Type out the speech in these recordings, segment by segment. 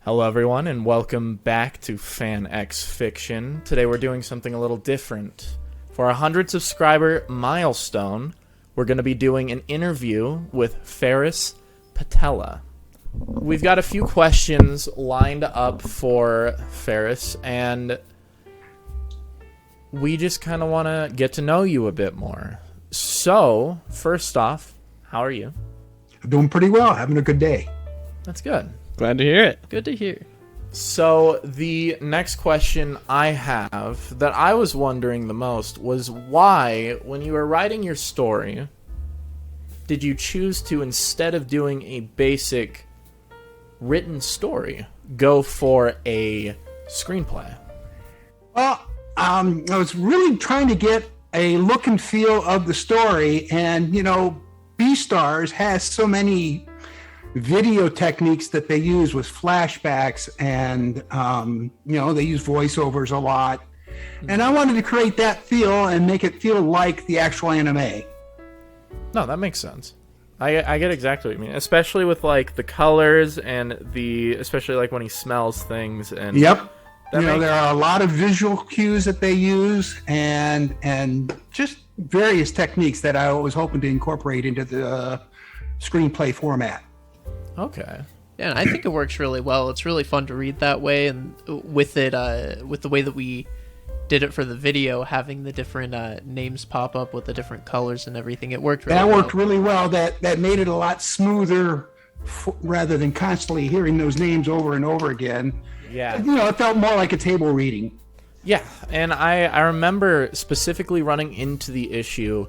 Hello everyone and welcome back to Fan X Fiction. Today we're doing something a little different. For our 100 subscriber milestone, we're going to be doing an interview with Ferrous Patella. We've got a few questions lined up for Ferrous, and we just kind of want to get to know you a bit more. So, first off, how are you? Doing pretty well, having a good day. That's good. Glad to hear it. Good to hear. So the next question I have that I was wondering the most was why, when you were writing your story, did you choose to, instead of doing a basic written story, go for a screenplay? Well, I was really trying to get a look and feel of the story, and B-Stars has so many video techniques that they use with flashbacks, and they use voiceovers a lot, and I wanted to create that feel and make it feel like the actual anime. No, that makes sense. I get exactly what you mean, especially with like the colors and especially like when he smells things. And yep, there are a lot of visual cues that they use, and just various techniques that I was hoping to incorporate into the screenplay format. Okay. Yeah, and I think it works really well. It's really fun to read that way, and with it, with the way that we did it for the video, having the different names pop up with the different colors and everything, it worked really well. That worked really well. That made it a lot smoother, rather than constantly hearing those names over and over again. Yeah. It felt more like a table reading. Yeah, and I remember specifically running into the issue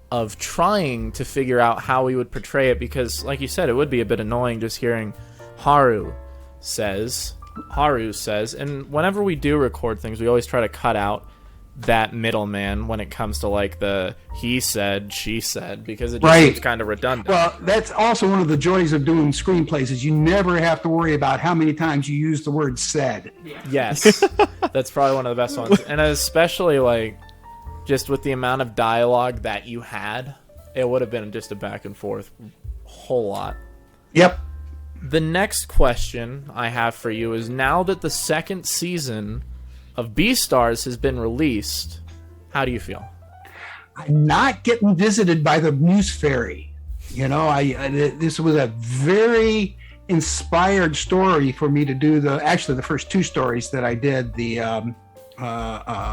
of trying to figure out how we would portray it, because like you said, it would be a bit annoying just hearing Haru says, and whenever we do record things, we always try to cut out that middleman when it comes to like the he said, she said, because it just seems kind of redundant. Well, that's also one of the joys of doing screenplays, is you never have to worry about how many times you use the word said. Yes, that's probably one of the best ones, and especially like just with the amount of dialogue that you had, it would have been just a back and forth whole lot. Yep. The next question I have for you is, now that the second season of B-Stars has been released, how do you feel? I'm not getting visited by the Muse Fairy. This was a very inspired story for me to do the first two stories that I did, the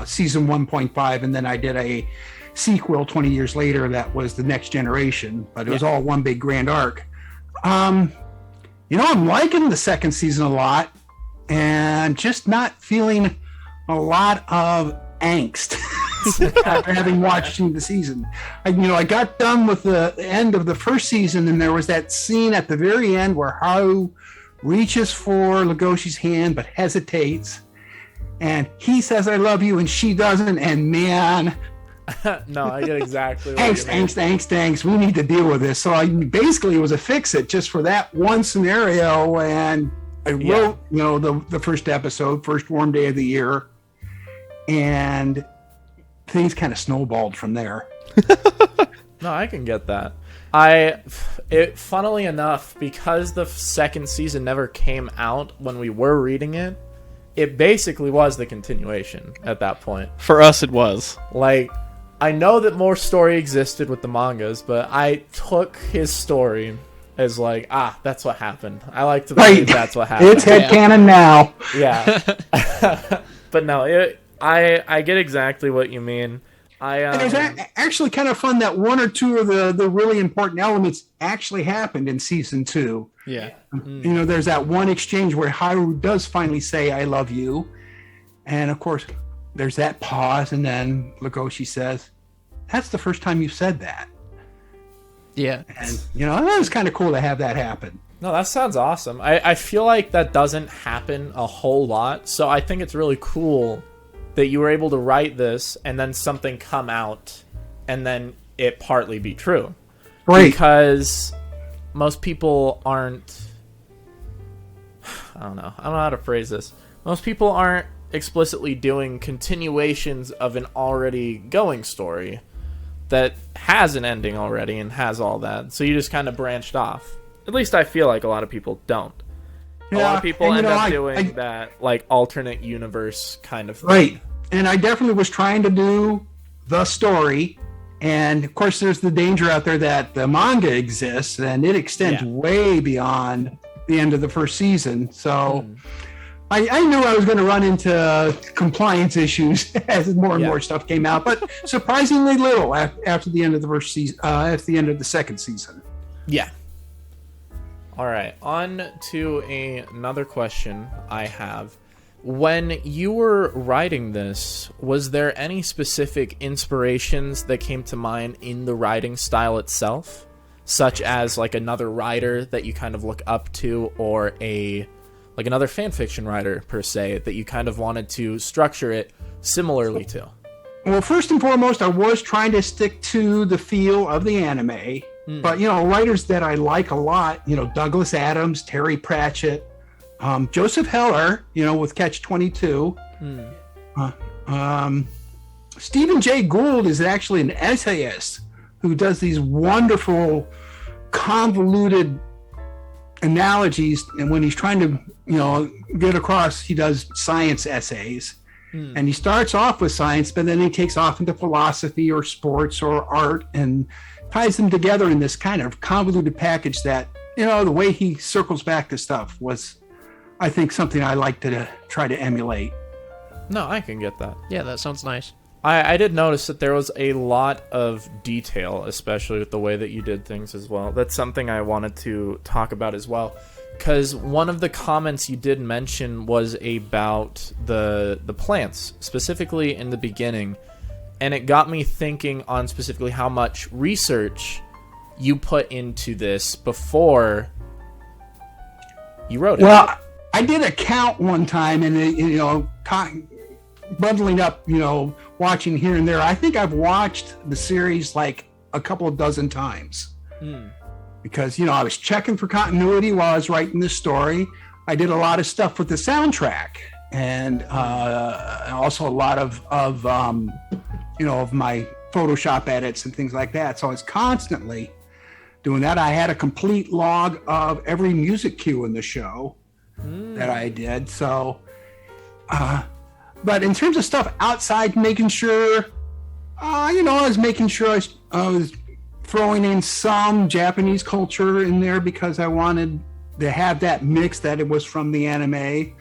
season 1.5, and then I did a sequel 20 years later that was the Next Generation, but it was all one big grand arc. I'm liking the second season a lot, and just not feeling a lot of angst after having watched the season. I got done with the end of the first season, and there was that scene at the very end where Haru reaches for Legoshi's hand but hesitates, and he says I love you and she doesn't, and man, no, I get exactly what angst, we need to deal with this. So basically it was a fix-it just for that one scenario, and I wrote the first episode, first warm day of the year, and things kind of snowballed from there. No, I can get that. Funnily enough, because the second season never came out when we were reading it, it basically was the continuation at that point. For us, it was. Like, I know that more story existed with the mangas, but I took his story as like, that's what happened. I like to believe that's what happened. It's headcanon now. Yeah. But no, I get exactly what you mean. And it was actually kind of fun that one or two of the really important elements actually happened in season 2. Yeah. There's that one exchange where Haru does finally say, I love you. And of course, there's that pause, and then Legoshi says, that's the first time you've said that. Yeah. And, that was kind of cool to have that happen. No, that sounds awesome. I feel like that doesn't happen a whole lot, so I think it's really cool that you were able to write this and then something come out and then it partly be true. Right. Because most people aren't... I don't know how to phrase this. Most people aren't explicitly doing continuations of an already going story that has an ending already and has all that. So you just kind of branched off. At least I feel like a lot of people don't. A lot of people and, end up I- doing that, like, alternate universe kind of thing. Right. And I definitely was trying to do the story. And of course, there's the danger out there that the manga exists and it extends Yeah. way beyond the end of the first season. So I knew I was going to run into compliance issues as more and Yeah. more stuff came out, but surprisingly little after the end of the first season, after the end of the second season. Yeah. All right. On to another question I have. When you were writing this, was there any specific inspirations that came to mind in the writing style itself? Such as like another writer that you kind of look up to, or like another fan fiction writer per se that you kind of wanted to structure it similarly to? Well, first and foremost, I was trying to stick to the feel of the anime. But, writers that I like a lot, Douglas Adams, Terry Pratchett, Joseph Heller, with Catch-22. Stephen Jay Gould is actually an essayist who does these wonderful, convoluted analogies. And when he's trying to, get across, he does science essays. And he starts off with science, but then he takes off into philosophy or sports or art and ties them together in this kind of convoluted package that, the way he circles back to stuff was, I think, something I like to try to emulate. No, I can get that. Yeah, that sounds nice. I did notice that there was a lot of detail, especially with the way that you did things as well. That's something I wanted to talk about as well. Because one of the comments you did mention was about the plants, specifically in the beginning. And it got me thinking on specifically how much research you put into this before you wrote it. Well, I did a count one time and, bundling up, watching here and there. I think I've watched the series like a couple of dozen times. Because, I was checking for continuity while I was writing this story. I did a lot of stuff with the soundtrack and also a lot of my Photoshop edits and things like that. So I was constantly doing that. I had a complete log of every music cue in the show that I did. So, but in terms of stuff outside, making sure, I was making sure I was throwing in some Japanese culture in there because I wanted to have that mix that it was from the anime.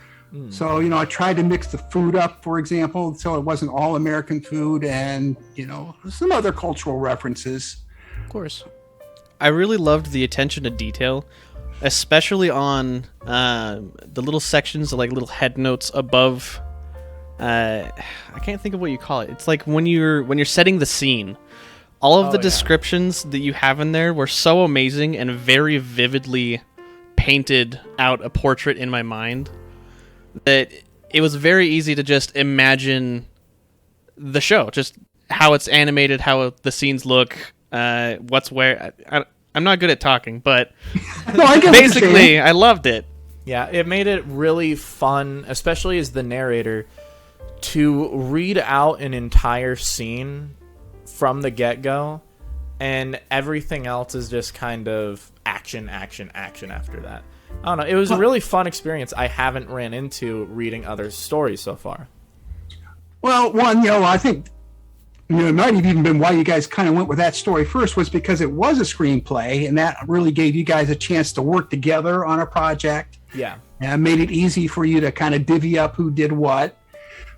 So, I tried to mix the food up, for example, so it wasn't all American food and, some other cultural references. Of course. I really loved the attention to detail, especially on the little sections, like little head notes above. I can't think of what you call it. It's like when you're setting the scene. All of the descriptions that you have in there were so amazing and very vividly painted out a portrait in my mind that it was very easy to just imagine the show, just how it's animated, how the scenes look, what's where. I'm not good at talking, but No, I get what you're saying. basically, I loved it. Yeah, it made it really fun, especially as the narrator, to read out an entire scene from the get-go, and everything else is just kind of action after that. I don't know. It was a really fun experience I haven't ran into reading other stories so far. Well, one, I think, it might have even been why you guys kind of went with that story first was because it was a screenplay, and that really gave you guys a chance to work together on a project. Yeah. And made it easy for you to kind of divvy up who did what.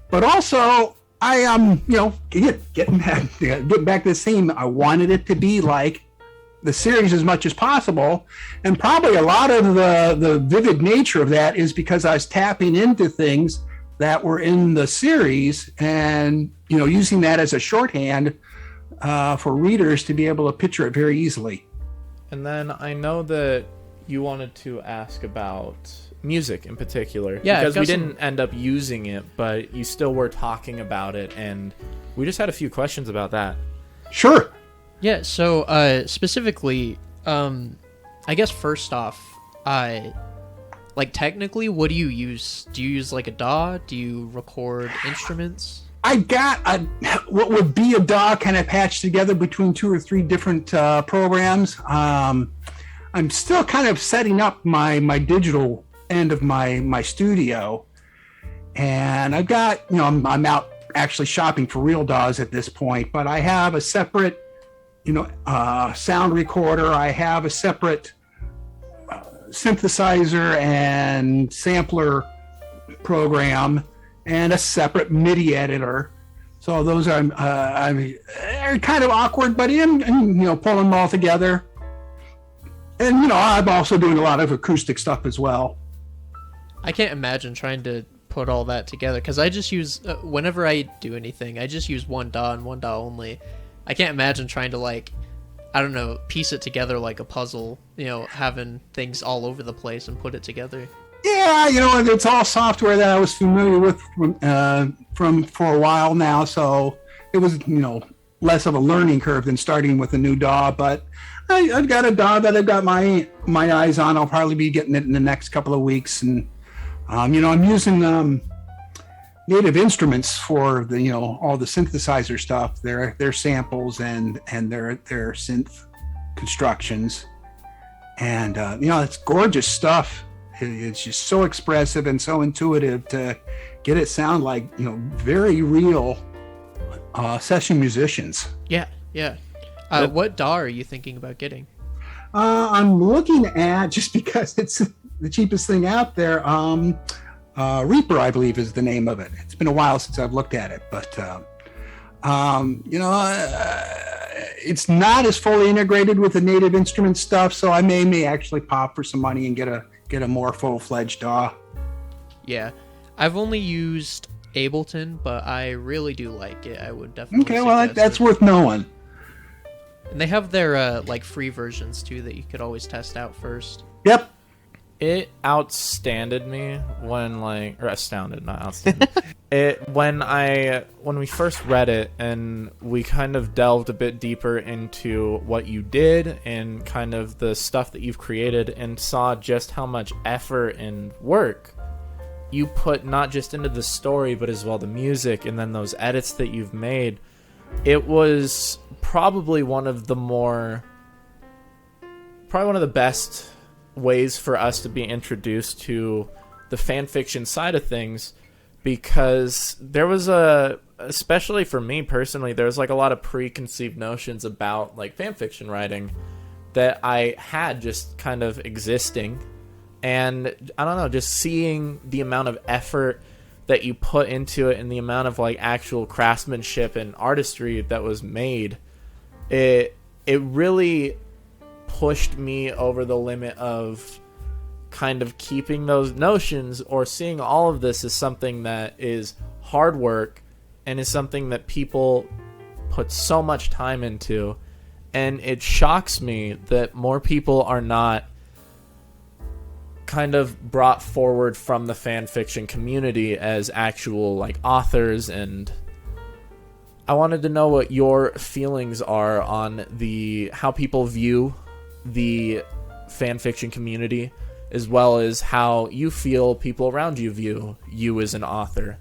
But also, I getting back to the theme, I wanted it to be like the series as much as possible, and probably a lot of the vivid nature of that is because I was tapping into things that were in the series and using that as a shorthand for readers to be able to picture it very easily. And then I know that you wanted to ask about music in particular. Yeah, because we didn't end up using it, but you still were talking about it, and we just had a few questions about that. Sure. Yeah, so specifically, I guess first off, like technically, what do you use? Do you use like a DAW? Do you record instruments? I got what would be a DAW kind of patched together between 2 or 3 different programs. I'm still kind of setting up my digital end of my studio, and I've got, I'm out actually shopping for real DAWs at this point, but I have a separate, sound recorder. I have a separate synthesizer and sampler program, and a separate MIDI editor. So those are kind of awkward, but I'm pulling them all together. And I'm also doing a lot of acoustic stuff as well. I can't imagine trying to put all that together, because I just use whenever I do anything, I just use one DAW and one DAW only. I can't imagine trying to piece it together like a puzzle, having things all over the place and put it together. Yeah, it's all software that I was familiar with from for a while now, so it was less of a learning curve than starting with a new DAW. But I've got a DAW that I've got my eyes on. I'll probably be getting it in the next couple of weeks, and I'm using Native Instruments for the all the synthesizer stuff, their samples and their synth constructions, and it's gorgeous stuff. It's just so expressive and so intuitive to get it sound like very real session musicians. Yeah. What DAW are you thinking about getting? I'm looking at, just because it's the cheapest thing out there, Reaper, I believe, is the name of it. It's been a while since I've looked at it, but it's not as fully integrated with the Native Instruments stuff, so I may actually pop for some money and get a more full-fledged DAW. Yeah, I've only used Ableton, but I really do like it. I would definitely. Okay, well, that's worth knowing. And they have their free versions too that you could always test out first. Yep. It outstanded me astounded, not outstanded. When we first read it and we kind of delved a bit deeper into what you did and kind of the stuff that you've created, and saw just how much effort and work you put not just into the story but as well the music and then those edits that you've made. It was probably one of the best ways for us to be introduced to the fan fiction side of things, because there was especially for me personally, there's like a lot of preconceived notions about like fan fiction writing that I had just kind of existing, and I don't know, just seeing the amount of effort that you put into it and the amount of like actual craftsmanship and artistry that was made, it really pushed me over the limit of kind of keeping those notions or seeing all of this as something that is hard work and is something that people put so much time into. And it shocks me that more people are not kind of brought forward from the fan fiction community as actual like authors. And I wanted to know what your feelings are on how people view the fan fiction community, as well as how you feel people around you view you as an author.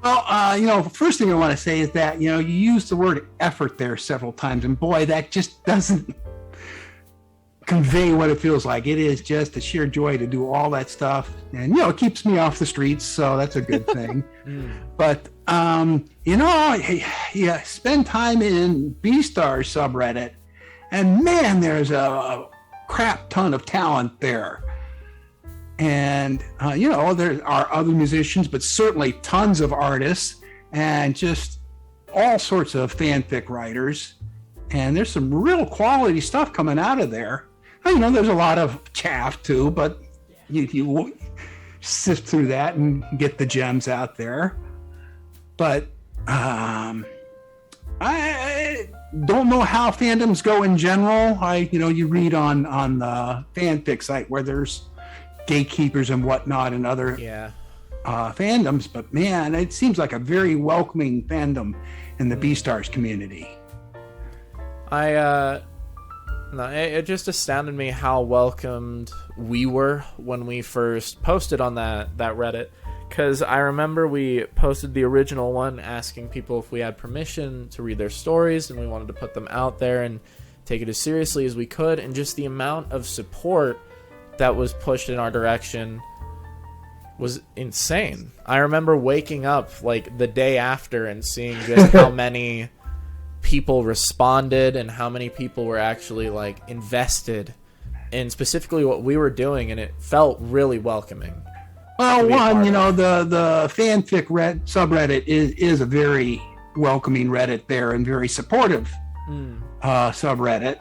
Well, first thing I want to say is that, you use the word effort there several times, and boy, that just doesn't convey what it feels like. It is just a sheer joy to do all that stuff, and, it keeps me off the streets, so that's a good thing. But, spend time in B-Star subreddit, and man, there's a crap ton of talent there. And, there are other musicians, but certainly tons of artists and just all sorts of fanfic writers. And there's some real quality stuff coming out of there. There's a lot of chaff too, but you sift through that and get the gems out there. But I don't know how fandoms go in general. You read on the fanfic site where there's gatekeepers and whatnot and other fandoms, but man, it seems like a very welcoming fandom in the B-Stars community. It just astounded me how welcomed we were when we first posted on that Reddit, because I remember we posted the original one asking people if we had permission to read their stories, and we wanted to put them out there and take it as seriously as we could, and just the amount of support that was pushed in our direction was insane. I remember waking up like the day after and seeing just how many people responded and how many people were actually like invested in specifically what we were doing, and it felt really welcoming. Well, one, the fanfic subreddit is a very welcoming Reddit there and very supportive subreddit.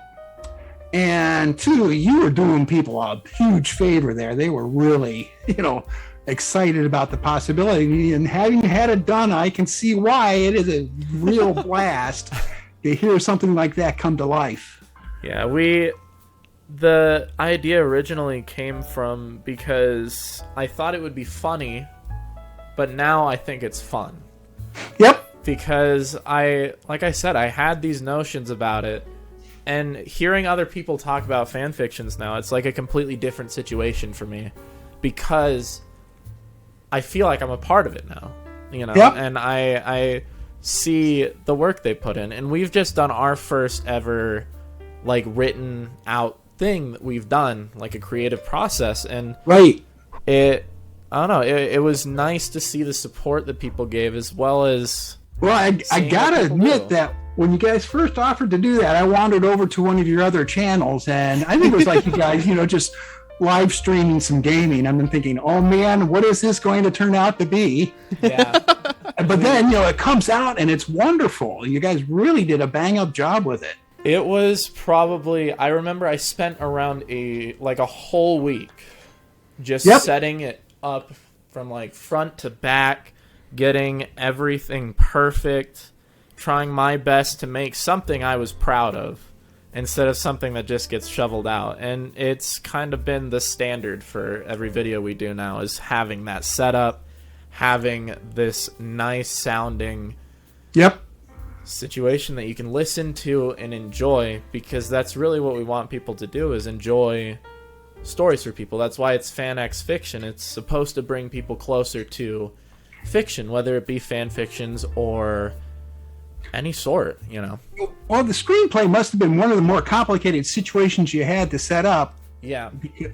And two, you were doing people a huge favor there. They were really, excited about the possibility. And having had it done, I can see why it is a real blast to hear something like that come to life. Yeah, the idea originally came from because I thought it would be funny, but now I think it's fun. Yep. Because like I said, I had these notions about it, and hearing other people talk about fan fictions now, it's like a completely different situation for me, because I feel like I'm a part of it now, Yep. and I see the work they put in, and we've just done our first ever like written out thing that we've done, like a creative process, and right. I don't know, it was nice to see the support that people gave, as well as I gotta admit that when you guys first offered to do that, I wandered over to one of your other channels, and I think it was like you guys, just live streaming some gaming. I'm thinking, oh man, what is this going to turn out to be? Yeah. But then, it comes out and it's wonderful. You guys really did a bang up job with it. It was probably, I remember I spent around a whole week just setting it up from like front to back, getting everything perfect, trying my best to make something I was proud of instead of something that just gets shoveled out. And it's kind of been the standard for every video we do now, is having that setup, having this nice sounding situation that you can listen to and enjoy, because that's really what we want people to do, is enjoy stories for people. That's why it's Fan X Fiction. It's supposed to bring people closer to fiction, whether it be fan fictions or any sort, Well, the screenplay must have been one of the more complicated situations you had to set up. Yeah.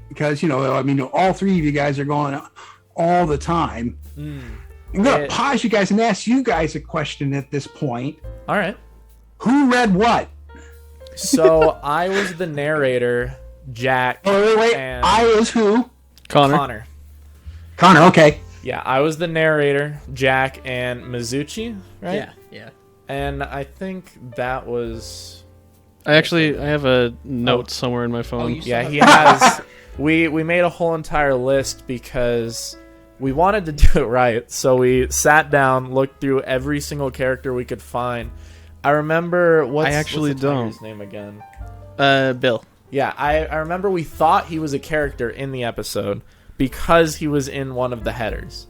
Because, all three of you guys are going all the time. I'm going to pause you guys and ask you guys a question at this point. All right. Who read what? So I was the narrator, Jack. Oh, wait. And I is who? Connor. Connor, okay. Yeah, I was the narrator, Jack, and Mizuchi, right? Yeah. And I think that was... I have a note somewhere in my phone. Yeah, he has... We made a whole entire list because we wanted to do it right. So we sat down, looked through every single character we could find. I remember... what's the tiger's name again? Bill. Yeah, I remember we thought he was a character in the episode because he was in one of the headers.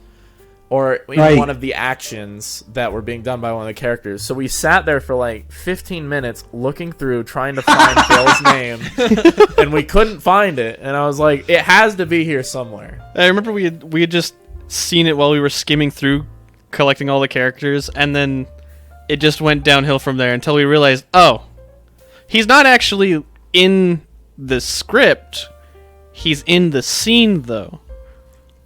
Or in one of the actions that were being done by one of the characters. So we sat there for like 15 minutes looking through, trying to find Bill's name. And we couldn't find it. And I was like, it has to be here somewhere. I remember we had just seen it while we were skimming through, collecting all the characters. And then it just went downhill from there until we realized, oh, he's not actually in the script. He's in the scene, though.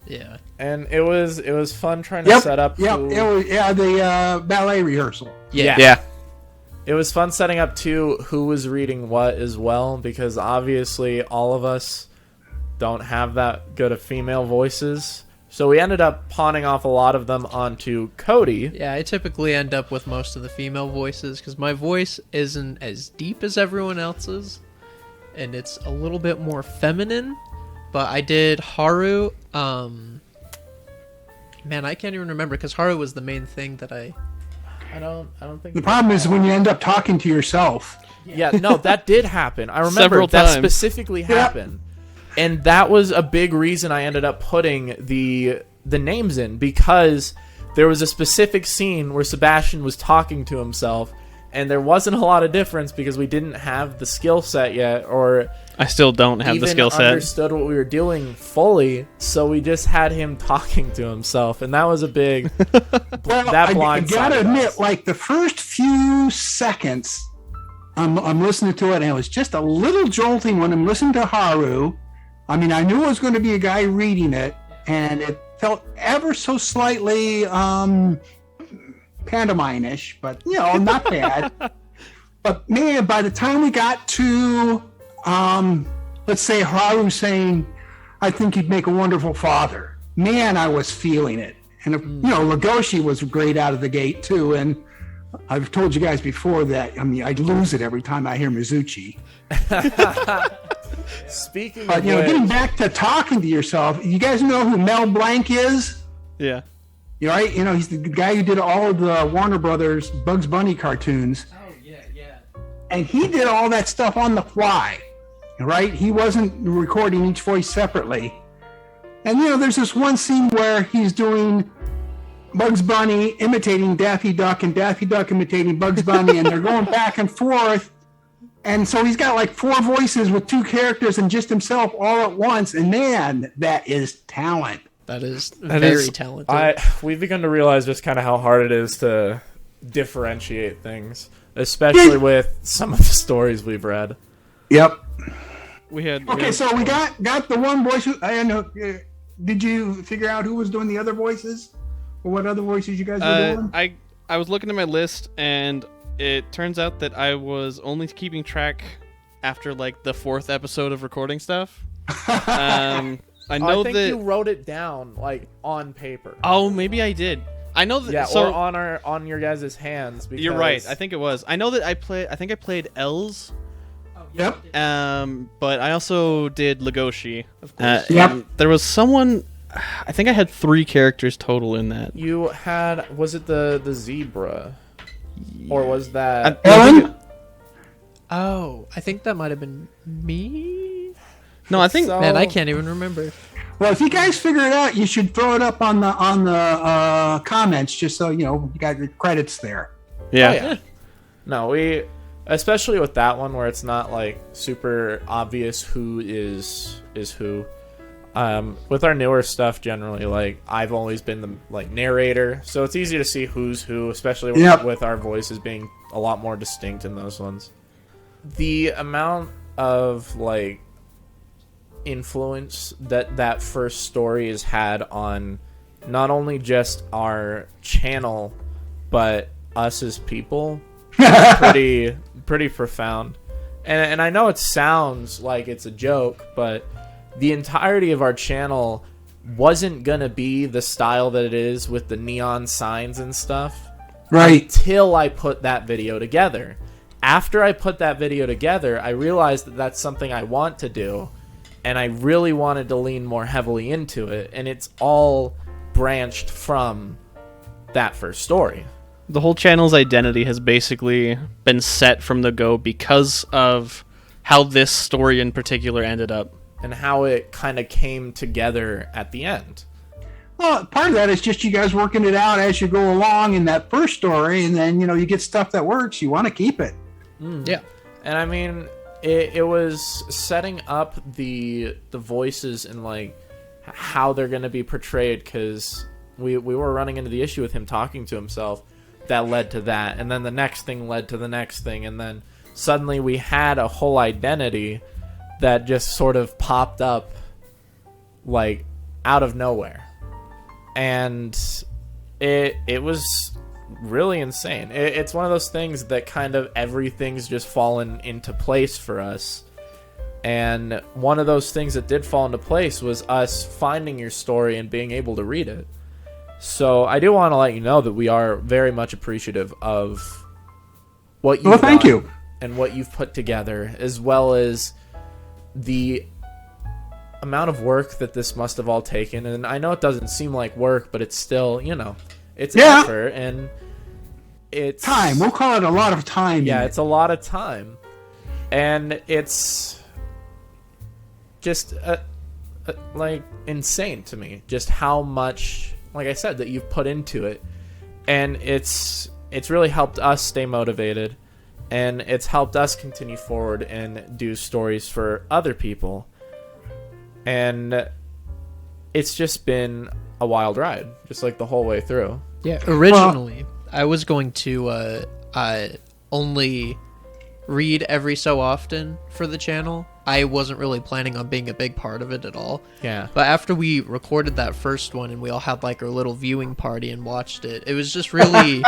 Yeah. And it was fun trying to set up. The ballet rehearsal. Yeah. It was fun setting up who was reading what as well, because obviously all of us don't have that good of female voices. So we ended up pawning off a lot of them onto Cody. Yeah, I typically end up with most of the female voices because my voice isn't as deep as everyone else's, and it's a little bit more feminine. But I did Haru. Man, I can't even remember because Haru was the main thing that I don't think. The problem is when you end up talking to yourself. Yeah, no, that did happen. I remember Several that times. specifically happened. And that was a big reason I ended up putting the names in, because there was a specific scene where Sebastian was talking to himself, and there wasn't a lot of difference because we didn't have the skill set yet, or I still don't have the skill set. Understood what we were doing fully, so we just had him talking to himself, and that was a big that I gotta admit, like the first few seconds, I'm listening to it, and it was just a little jolting when I'm listening to Haru. I mean, I knew it was going to be a guy reading it, and felt ever so slightly pantomime-ish, but not bad. But man, by the time we got to let's say Haru saying, "I think you'd make a wonderful father," man, I was feeling it. And Legoshi was great out of the gate too. And I've told you guys before that I'd lose it every time I hear Mizuchi. Speaking But of getting which, back to talking to yourself, you guys know who Mel Blanc is? Yeah. You're right. He's the guy who did all of the Warner Brothers Bugs Bunny cartoons. Oh yeah. And he did all that stuff on the fly, right? He wasn't recording each voice separately. And there's this one scene where he's doing Bugs Bunny imitating Daffy Duck and Daffy Duck imitating Bugs Bunny, and they're going back and forth. And so he's got like 4 voices with 2 characters and just himself all at once. And man, that is talent. That is very talented. We've begun to realize just kind of how hard it is to differentiate things, especially with some of the stories we've read. Yep. So we got the one voice. I know. Did you figure out who was doing the other voices, or what other voices you guys were doing? I was looking at my list, and it turns out that I was only keeping track after like the 4th episode of recording stuff. I know I think that you wrote it down like on paper. Oh, maybe I did. I know that. Yeah, so, or on your guys' hands. Because... You're right. I think it was. I know that I think I played Els. Yep. But I also did Legoshi. Of course. Yep. There was someone. I think I had 3 characters total in that. You had, was it the zebra, or was that Ellen? Oh, I think that might have been me. No, I think. So- Man, I can't even remember. Well, if you guys figure it out, you should throw it up on the comments, just so you got your credits there. Yeah. Oh, yeah. No, especially with that one where it's not like super obvious who is who. With our newer stuff, generally, like I've always been the narrator, so it's easy to see who's who, especially with our voices being a lot more distinct in those ones. The amount of influence that first story has had on not only just our channel but us as people, pretty profound. And I know it sounds like it's a joke, but the entirety of our channel wasn't gonna be the style that it is with the neon signs and stuff, Right. until I put that video together. After I put that video together, I realized that that's something I want to do, and I really wanted to lean more heavily into it, and it's all branched from that first story. The whole channel's identity has basically been set from the go because of how this story in particular ended up. And how it kind of came together at the end. Well, part of that is just you guys working it out as you go along in that first story, and then you get stuff that works. You want to keep it. Yeah. And I mean, it was setting up the voices and how they're going to be portrayed, because we were running into the issue with him talking to himself that led to that, and then the next thing led to the next thing, and then suddenly we had a whole identity that just sort of popped up out of nowhere. And it was really insane. It's one of those things that kind of everything's just fallen into place for us. And one of those things that did fall into place was us finding your story and being able to read it. So I do want to let you know that we are very much appreciative of what you've thank done you. and what you've put together, as well as the amount of work that this must have all taken. And I know it doesn't seem like work, but it's still, it's effort, and it's Time. We'll call it a lot of time. yeah, it's a lot of time, and it's just insane to me just how much, like I said, that you've put into it. And it's really helped us stay motivated, and it's helped us continue forward and do stories for other people. And it's just been a wild ride, just the whole way through. Yeah, originally I was going to only read every so often for the channel, I wasn't really planning on being a big part of it at all. Yeah. But after we recorded that first one and we all had like our little viewing party and watched it, it was just really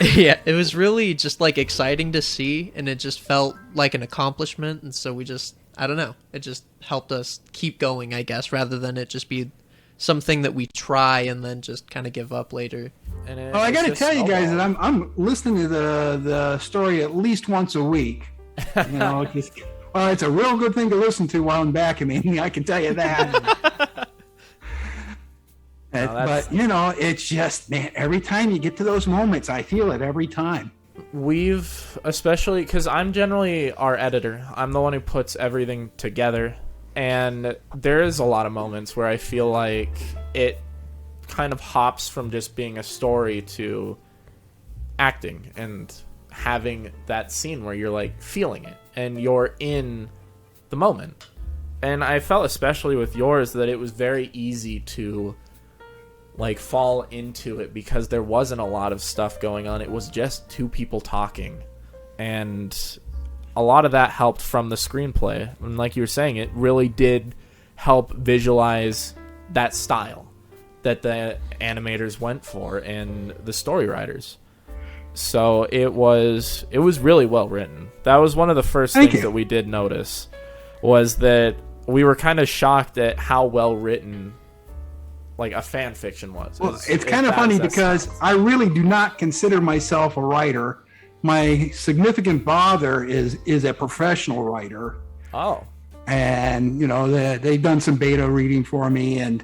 yeah, it was really just like exciting to see, and it just felt like an accomplishment. And so we just, I don't know, it just helped us keep going, I guess, rather than it just be something that we try and then just kind of give up later. And Well, I got to tell you guys that I'm listening to the story at least once a week. You know, well, it's a real good thing to listen to while I'm vacuuming. I can tell you that. But you know, it's just, man, every time you get to those moments, I feel it every time. We've, especially because I'm generally our editor, I'm the one who puts everything together, and there is a lot of moments where I feel like it kind of hops from just being a story to acting and having that scene where you're like feeling it and you're in the moment. And I felt especially with yours that it was very easy to like fall into it because there wasn't a lot of stuff going on. It was just two people talking, and a lot of that helped from the screenplay. And like you were saying, it really did help visualize that style that the animators went for and the story writers. So it was really well written. That was one of the first things that we did notice, was that we were kind of shocked at how well written like a fan fiction was. Well, it's kind of funny because I really do not consider myself a writer. My significant father is a professional writer. Oh. And you know, they've done some beta reading for me, and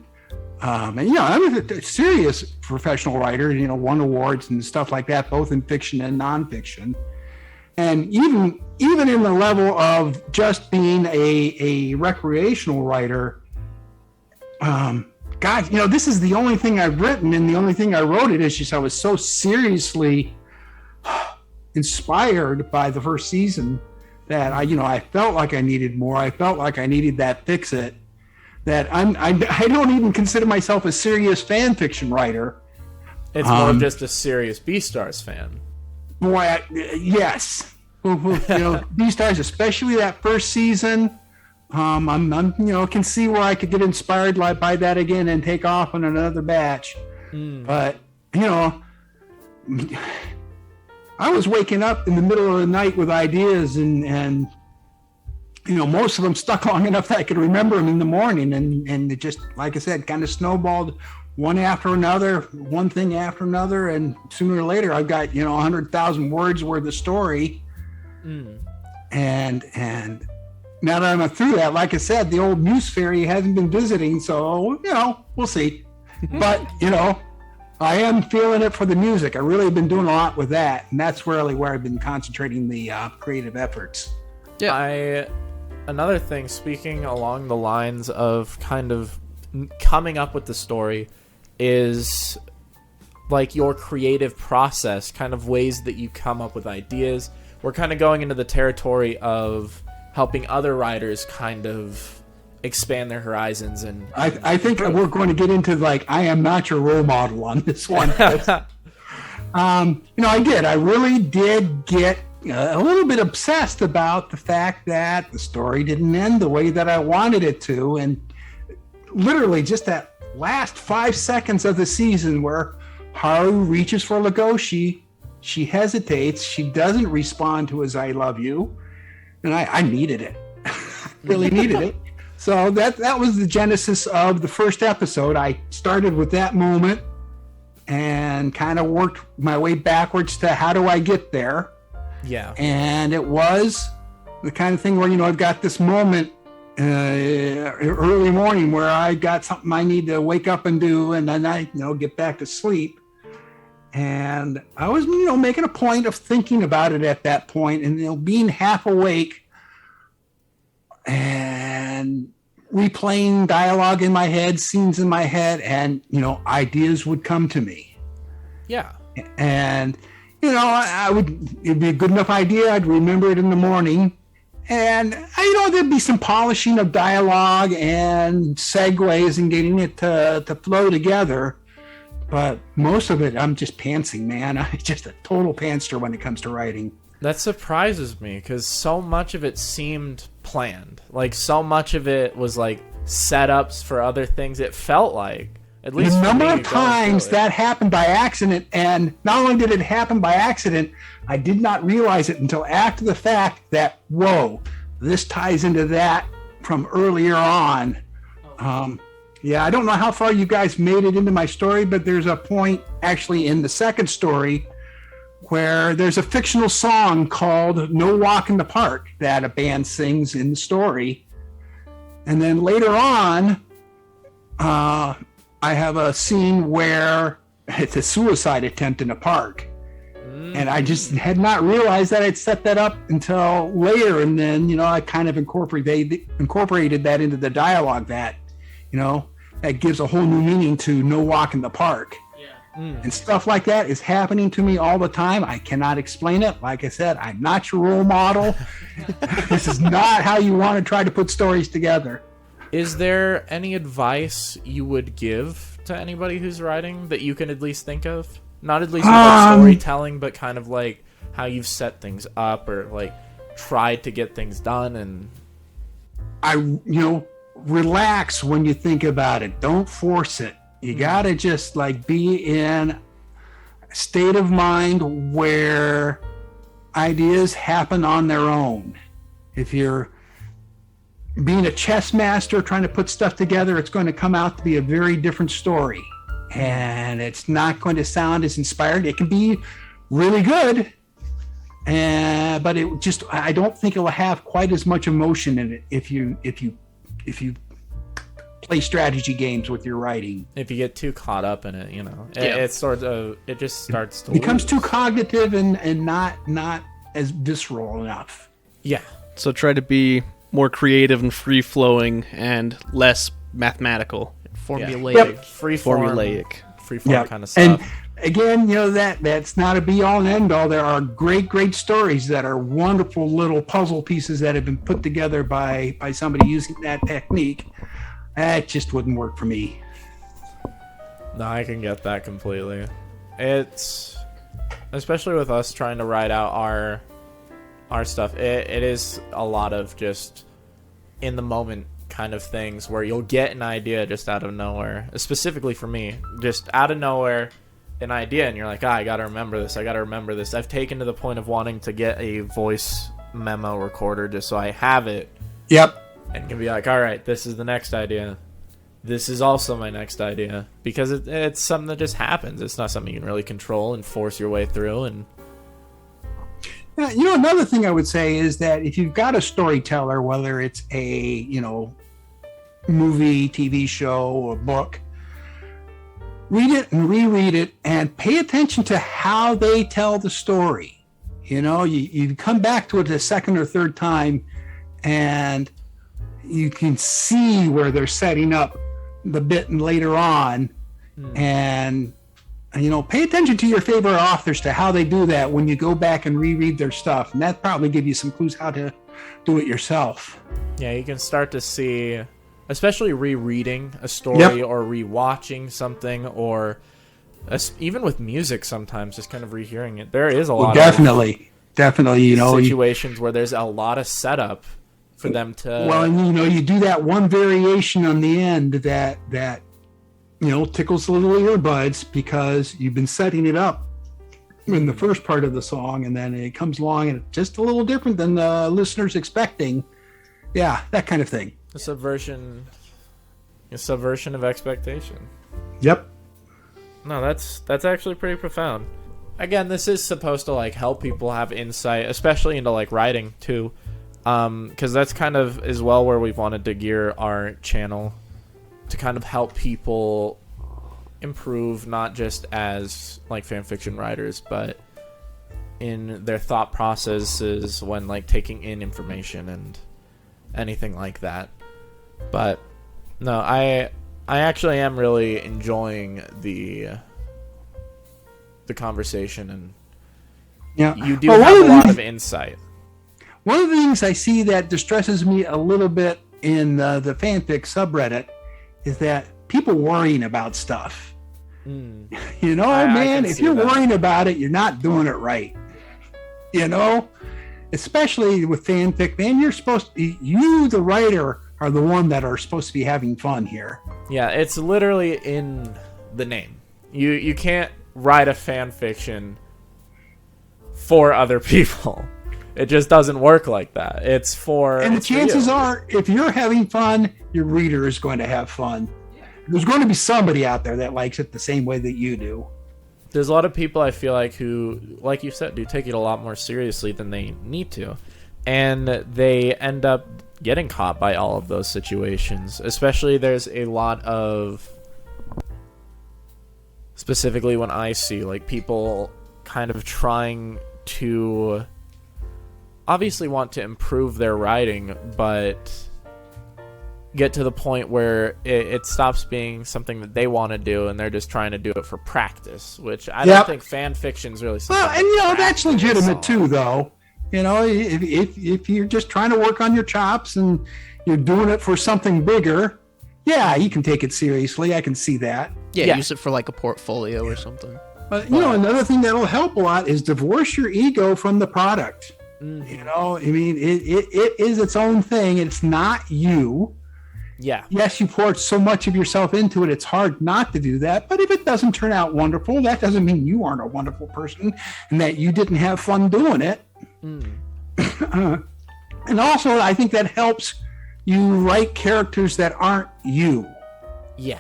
you know, I'm a serious professional writer. You know, won awards and stuff like that, both in fiction and nonfiction. And even in the level of just being a recreational writer, God, you know, this is the only thing I've written, and the only thing I wrote it is just I was so seriously inspired by the first season that I felt like I needed more. I felt like I needed that fix it. That I don't even consider myself a serious fan fiction writer. It's more of just a serious Beastars fan. Boy, yes. You know, Beastars, especially that first season. I'm you know, can see where I could get inspired by that again and take off on another batch. But you know, I was waking up in the middle of the night with ideas, and you know, most of them stuck long enough that I could remember them in the morning, and it just, like I said, kind of snowballed one after another, one thing after another, and sooner or later I've got, you know, 100,000 words worth of story. And now that I'm through that, like I said, the old Muse Fairy hasn't been visiting, so, you know, we'll see. But, you know, I am feeling it for the music. I really have been doing a lot with that, and that's really where I've been concentrating the creative efforts. Yeah. Another thing, speaking along the lines of kind of coming up with the story, is like your creative process, kind of ways that you come up with ideas. We're kind of going into the territory of helping other writers kind of expand their horizons. And I think we're going to get into, like, I am not your role model on this one. You know, I really did get a little bit obsessed about the fact that the story didn't end the way that I wanted it to. And literally just that last 5 seconds of the season where Haru reaches for Legoshi, she hesitates, she doesn't respond to his "I love you," and I needed it. Really needed it. So that was the genesis of the first episode. I started with that moment and kind of worked my way backwards to how do I get there. Yeah. And it was the kind of thing where, you know, I've got this moment early morning where I got something I need to wake up and do, and then I, you know, get back to sleep. And I was, you know, making a point of thinking about it at that point, and, you know, being half awake and replaying dialogue in my head, scenes in my head, and, you know, ideas would come to me. Yeah. And, you know, it'd be a good enough idea. I'd remember it in the morning. And, you know, there'd be some polishing of dialogue and segues and getting it to flow together. But most of it, I'm just pantsing, man. I'm just a total pantster when it comes to writing. That surprises me because so much of it seemed planned. Like, so much of it was like setups for other things. It felt like, at least The for number me, of times going through it. that happened by accident, and not only did it happen by accident, I did not realize it until after the fact that, whoa, this ties into that from earlier on. Yeah, I don't know how far you guys made it into my story, but there's a point actually in the second story where there's a fictional song called No Walk in the Park that a band sings in the story. And then later on, I have a scene where it's a suicide attempt in a park. And I just had not realized that I'd set that up until later. And then, I kind of incorporated that into the dialogue that gives a whole new meaning to No Walk in the Park. And stuff like that is happening to me all the time. I cannot explain it. Like I said, I'm not your role model. This is not how you want to try to put stories together. Is there any advice you would give to anybody who's writing that you can at least think of? Not at least with like storytelling, but kind of like how you've set things up or like tried to get things done. And relax when you think about it. Don't force it. You gotta just like be in a state of mind where ideas happen on their own. If you're being a chess master trying to put stuff together, it's going to come out to be a very different story. And it's not going to sound as inspired. It can be really good, but I don't think it will have quite as much emotion in it if you play strategy games with your writing. if you get too caught up in it, it just starts to Becomes lose. too cognitive and not as visceral enough. Yeah. So try to be more creative and free flowing and less mathematical, Formulaic. Yep. formulaic. Freeform kind of stuff. And again, that's not a be all and end all. There are great stories that are wonderful little puzzle pieces that have been put together by somebody using that technique. That just wouldn't work for me. No, I can get that completely. It's especially with us trying to write out our stuff. It is a lot of just in the moment kind of things where you'll get an idea just out of nowhere. Specifically for me, just out of nowhere, an idea, and you're like, I gotta remember this. I've taken to the point of wanting to get a voice memo recorder just so I have it. Yep. And can be like, all right, this is the next idea. This is also my next idea. Because it's something that just happens. It's not something you can really control and force your way through. And another thing I would say is that if you've got a storyteller, whether it's a, movie, TV show, or book, read it and reread it and pay attention to how they tell the story. You come back to it a second or third time and you can see where they're setting up the bit and later on. And pay attention to your favorite authors to how they do that when you go back and reread their stuff, and that probably give you some clues how to do it yourself. yeah, you can start to see, especially rereading a story or rewatching something, or even with music sometimes, just kind of rehearing it. There is a lot Definitely, of situations where there's a lot of setup for them to... Well, and you do that one variation on the end that tickles the little earbuds because you've been setting it up in the first part of the song, and then it comes along and it's just a little different than the listener's expecting. Yeah, that kind of thing. a subversion of expectation. Yep. No, that's actually pretty profound. Again, this is supposed to help people have insight, especially into writing too. Because that's kind of as well where we've wanted to gear our channel to kind of help people improve, not just as fan fiction writers, but in their thought processes when taking in information and anything like that. But no, I actually am really enjoying the conversation, and you do have a lot of insight. One of the things I see that distresses me a little bit in the fanfic subreddit is that people worrying about stuff. I man, can if see you're that. worrying about it, you're not doing it right. you know, especially with fanfic, man. You, the writer, are the one that are supposed to be having fun here. Yeah, it's literally in the name. You can't write a fan fiction for other people. It just doesn't work like that. It's for... And the chances are, if you're having fun, your reader is going to have fun. There's going to be somebody out there that likes it the same way that you do. There's a lot of people, I feel like, who, like you said, do take it a lot more seriously than they need to. And they end up getting caught by all of those situations. Especially there's a lot of... Specifically when I see, like, people kind of trying to... obviously want to improve their writing, but get to the point where it stops being something that they want to do, and they're just trying to do it for practice, which I don't think fan fiction's really something. Well, and you know, that's legitimate too, though. You know, if you're just trying to work on your chops and you're doing it for something bigger, yeah, you can take it seriously. I can see that. Yeah, use it for like a portfolio or something. But you know, another thing that'll help a lot is divorce your ego from the product. You know, I mean, it is its own thing. It's not you. Yeah. Yes, you poured so much of yourself into it. It's hard not to do that. But if it doesn't turn out wonderful, that doesn't mean you aren't a wonderful person and that you didn't have fun doing it. And also, I think that helps you write characters that aren't you. Yeah.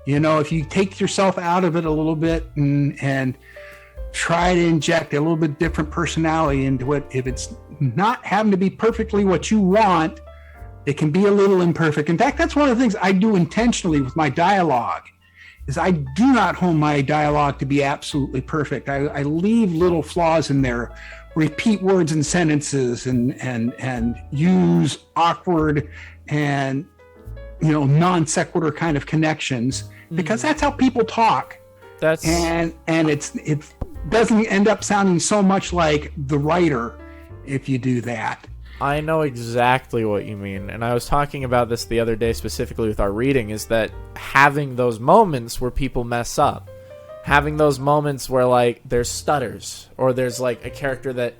You know, if you take yourself out of it a little bit and try to inject a little bit different personality into it. If it's not having to be perfectly what you want, it can be a little imperfect. In fact, that's one of the things I do intentionally with my dialogue, is I do not hone my dialogue to be absolutely perfect. I leave little flaws in there, repeat words and sentences, and use awkward and, you know, non sequitur kind of connections, because that's how people talk. And it's doesn't end up sounding so much like the writer if you do that. I know exactly what you mean, and I was talking about this the other day specifically with our reading, is that having those moments where people mess up, having those moments where, like, there's stutters, or there's, like, a character that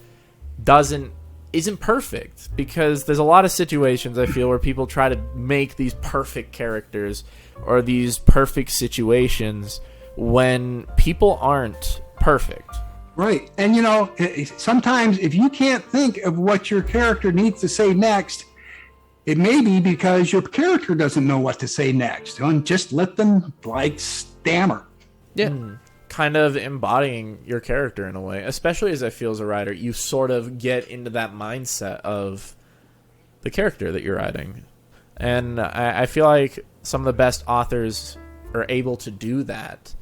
isn't perfect, because there's a lot of situations, I feel, where people try to make these perfect characters or these perfect situations when people aren't perfect. Right. And you know, sometimes if you can't think of what your character needs to say next, it may be because your character doesn't know what to say next. And just let them, like, stammer. Yeah. Kind of embodying your character in a way, especially as I feel as a writer, you sort of get into that mindset of the character that you're writing. And I feel like some of the best authors are able to do that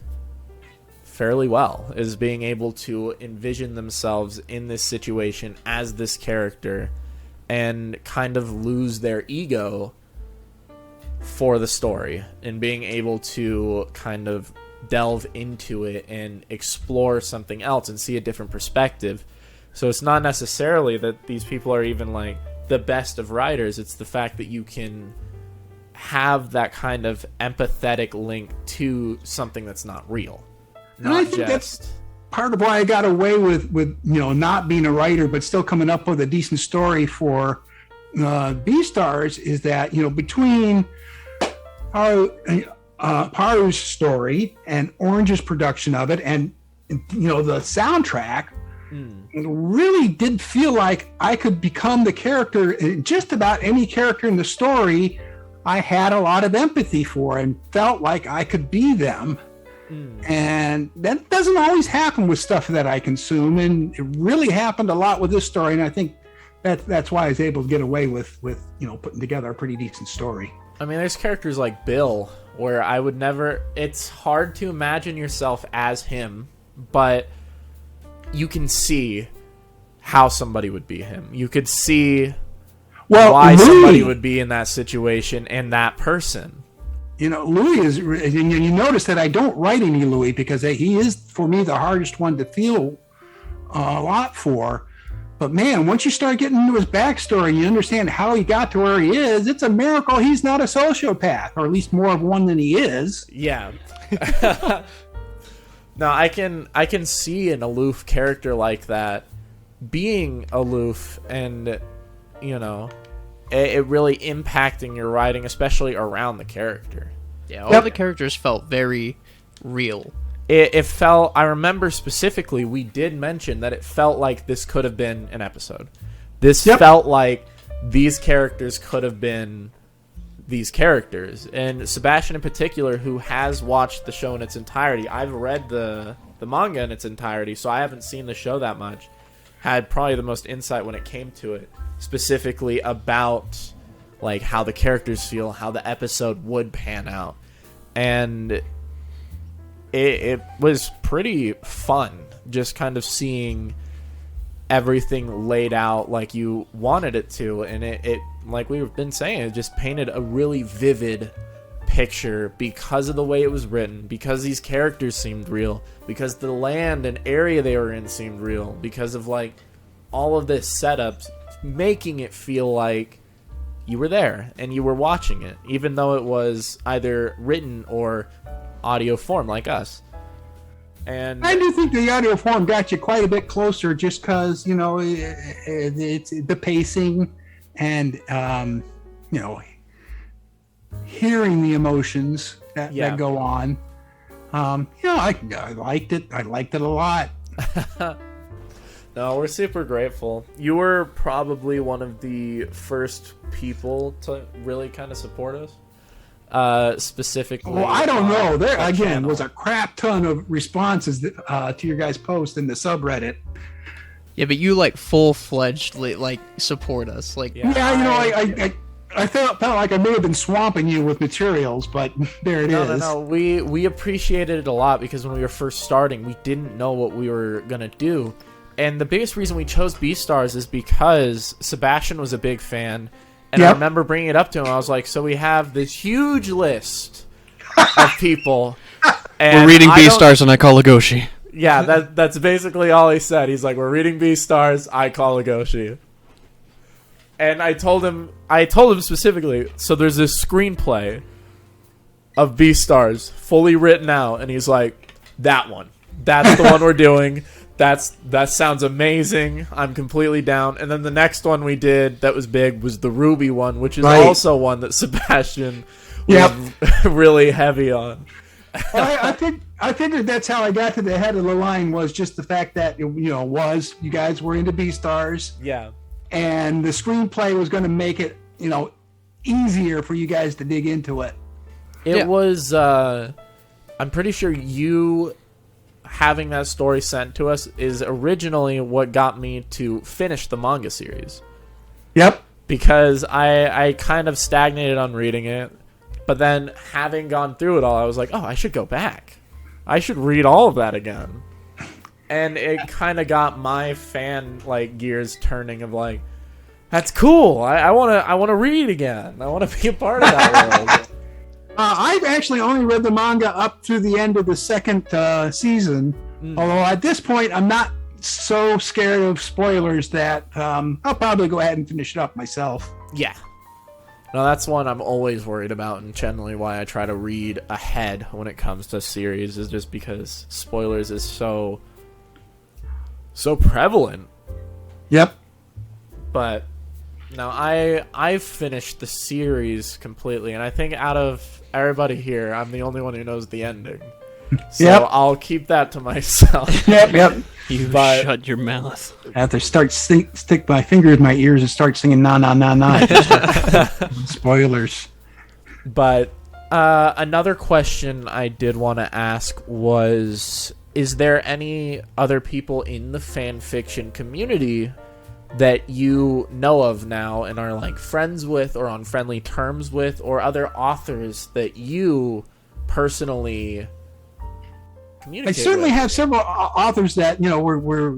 fairly well, is being able to envision themselves in this situation as this character and kind of lose their ego for the story, and being able to kind of delve into it and explore something else and see a different perspective. So it's not necessarily that these people are even like the best of writers, it's the fact that you can have that kind of empathetic link to something that's not real. And I think that's part of why I got away with you know, not being a writer but still coming up with a decent story for B-Stars, is that, you know, between Paru's story and Orange's production of it, and, you know, the soundtrack, it really did feel like I could become the character. Just about any character in the story I had a lot of empathy for and felt like I could be them. And that doesn't always happen with stuff that I consume, and it really happened a lot with this story, and I think that's why I was able to get away with you know, putting together a pretty decent story. I mean, there's characters like Bill where I would never, it's hard to imagine yourself as him, but you can see how somebody would be him. You could see why somebody would be in that situation and that person. You know, Louis is, and you notice that I don't write any Louis because he is, for me, the hardest one to feel a lot for. But man, once you start getting into his backstory and you understand how he got to where he is, it's a miracle he's not a sociopath, or at least more of one than he is. Yeah. No, I can see an aloof character like that being aloof and, you know, it really impacting your writing, especially around the character. Yeah, all the characters felt very real. It felt, I remember specifically, we did mention that it felt like this could have been an episode. This felt like these characters could have been these characters. And Sebastian in particular, who has watched the show in its entirety, I've read the manga in its entirety, so I haven't seen the show that much, had probably the most insight when it came to it, specifically about like how the characters feel, how the episode would pan out. And it was pretty fun just kind of seeing everything laid out like you wanted it to, and it like we've been saying, it just painted a really vivid picture because of the way it was written, because these characters seemed real, because the land and area they were in seemed real, because of like all of this setups, making it feel like you were there and you were watching it, even though it was either written or audio form like us. And I do think the audio form got you quite a bit closer, just because, you know, it's the pacing and you know, hearing the emotions that go on. You know, I liked it. I liked it a lot. No, we're super grateful. You were probably one of the first people to really kind of support us. Specifically. Well, I don't know. There again channel. was a crap ton of responses to your guys' post in the subreddit. Yeah, but you like full-fledged like support us. Like Yeah, you know, I felt like I may have been swamping you with materials, but there it is. No. We appreciated it a lot because when we were first starting, we didn't know what we were gonna do. And the biggest reason we chose Beastars is because Sebastian was a big fan. And I remember bringing it up to him. I was like, so we have this huge list of people. And we're reading Beastars and I call Legoshi. Yeah, that's basically all he said. He's like, we're reading Beastars, I call Legoshi. And I told him specifically, so there's this screenplay of Beastars fully written out. And he's like, that one. That's the one we're doing. That sounds amazing. I'm completely down. And then the next one we did that was big was the Ruby one, which is also one that Sebastian was really heavy on. I figured that's how I got to the head of the line, was just the fact that, you know, you guys were into Beastars. Yeah. And the screenplay was going to make it, you know, easier for you guys to dig into it. It was, I'm pretty sure you having that story sent to us is originally what got me to finish the manga series. Yep. Because I kind of stagnated on reading it, but then having gone through it all, I was like, oh, I should go back. I should read all of that again. And it kind of got my fan like gears turning of like, that's cool. I wanna read again. I want to be a part of that world. I've actually only read the manga up through the end of the second season. Although at this point, I'm not so scared of spoilers that I'll probably go ahead and finish it up myself. Yeah. No, that's one I'm always worried about, and generally why I try to read ahead when it comes to series, is just because spoilers is so prevalent. Yep. But no, I've finished the series completely, and I think out of everybody here, I'm the only one who knows the ending. So I'll keep that to myself. Yep. You shut your mouth. I have to stick my finger in my ears and start singing na na na na. Spoilers. But another question I did want to ask was, is there any other people in the fan fiction community that you know of now and are like friends with or on friendly terms with, or other authors that you personally communicate I certainly with? have several authors that, you know, we're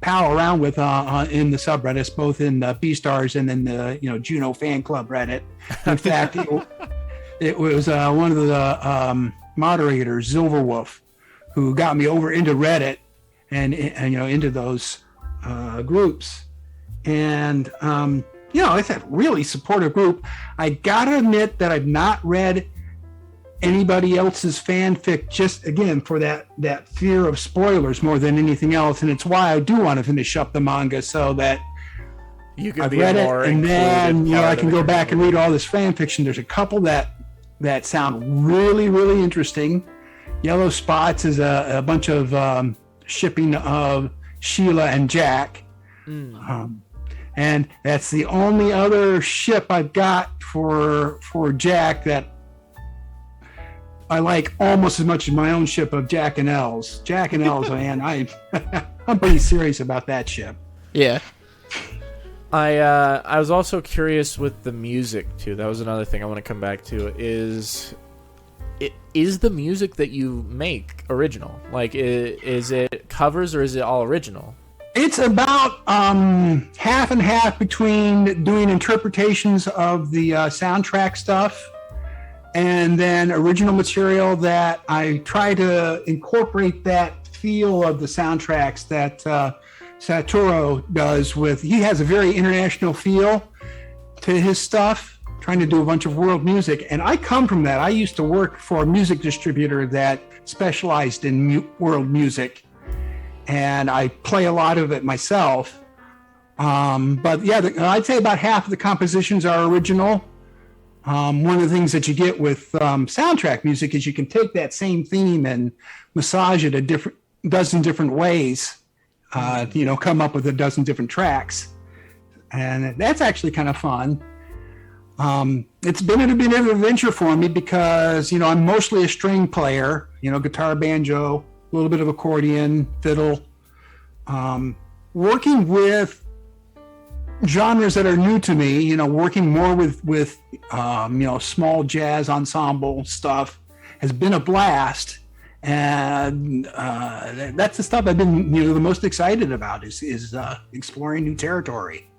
pal around with in the subreddits, both in the Beastars and in the, you know, Juno fan club Reddit. In fact, it was one of the moderators, Silverwolf, who got me over into Reddit and you know, into those groups. And you know, it's a really supportive group. I gotta admit that I've not read anybody else's fanfic, just again for that fear of spoilers more than anything else. And it's why I do want to finish up the manga, so that You I've be read it, more and then included part I of can the go back and community. read all this fan fiction. There's a couple that sound really, really interesting. Yellow Spots is a bunch of shipping of Sheila and Jack. And that's the only other ship I've got for Jack that I like almost as much as my own ship of Jack and Els. Jack and Els, man, I'm pretty serious about that ship. Yeah. I was also curious with the music too. That was another thing I want to come back to. Is the music that you make original? Like, is it covers or is it all original? It's about half and half between doing interpretations of the soundtrack stuff and then original material that I try to incorporate that feel of the soundtracks that Satoru does with. He has a very international feel to his stuff, trying to do a bunch of world music. And I come from that. I used to work for a music distributor that specialized in world music. And I play a lot of it myself. But yeah, I'd say about half of the compositions are original. One of the things that you get with soundtrack music is you can take that same theme and massage it a dozen different ways, come up with a dozen different tracks. And that's actually kind of fun. It's been a bit of an adventure for me because, I'm mostly a string player, guitar, banjo, a little bit of accordion, fiddle, working with genres that are new to me, working more with small jazz ensemble stuff has been a blast. And that's the stuff I've been, the most excited about is exploring new territory.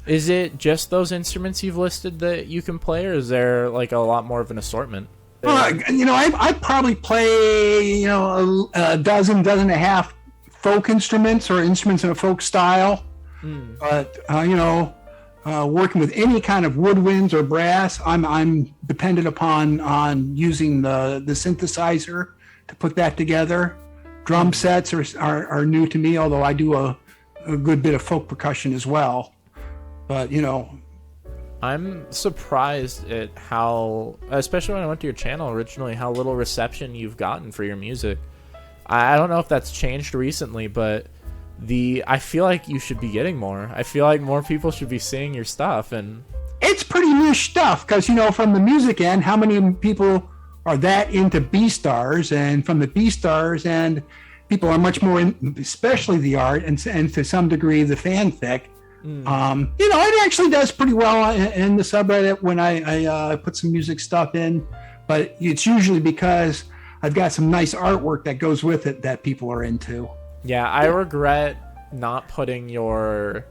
Is it just those instruments you've listed that you can play, or is there like a lot more of an assortment? I probably play, a dozen and a half folk instruments or instruments in a folk style. But, working with any kind of woodwinds or brass, I'm dependent upon using the synthesizer to put that together. Drum sets are new to me, although I do a good bit of folk percussion as well. But, I'm surprised at how, especially when I went to your channel originally, how little reception you've gotten for your music. I don't know if that's changed recently, but I feel like you should be getting more. I feel like more people should be seeing your stuff, and it's pretty niche stuff because, from the music end, how many people are that into B-stars, and from the B-stars and people are much more in, especially the art and to some degree the fanfic. It actually does pretty well in the subreddit when I put some music stuff in, but it's usually because I've got some nice artwork that goes with it that people are into. Yeah, I regret not putting the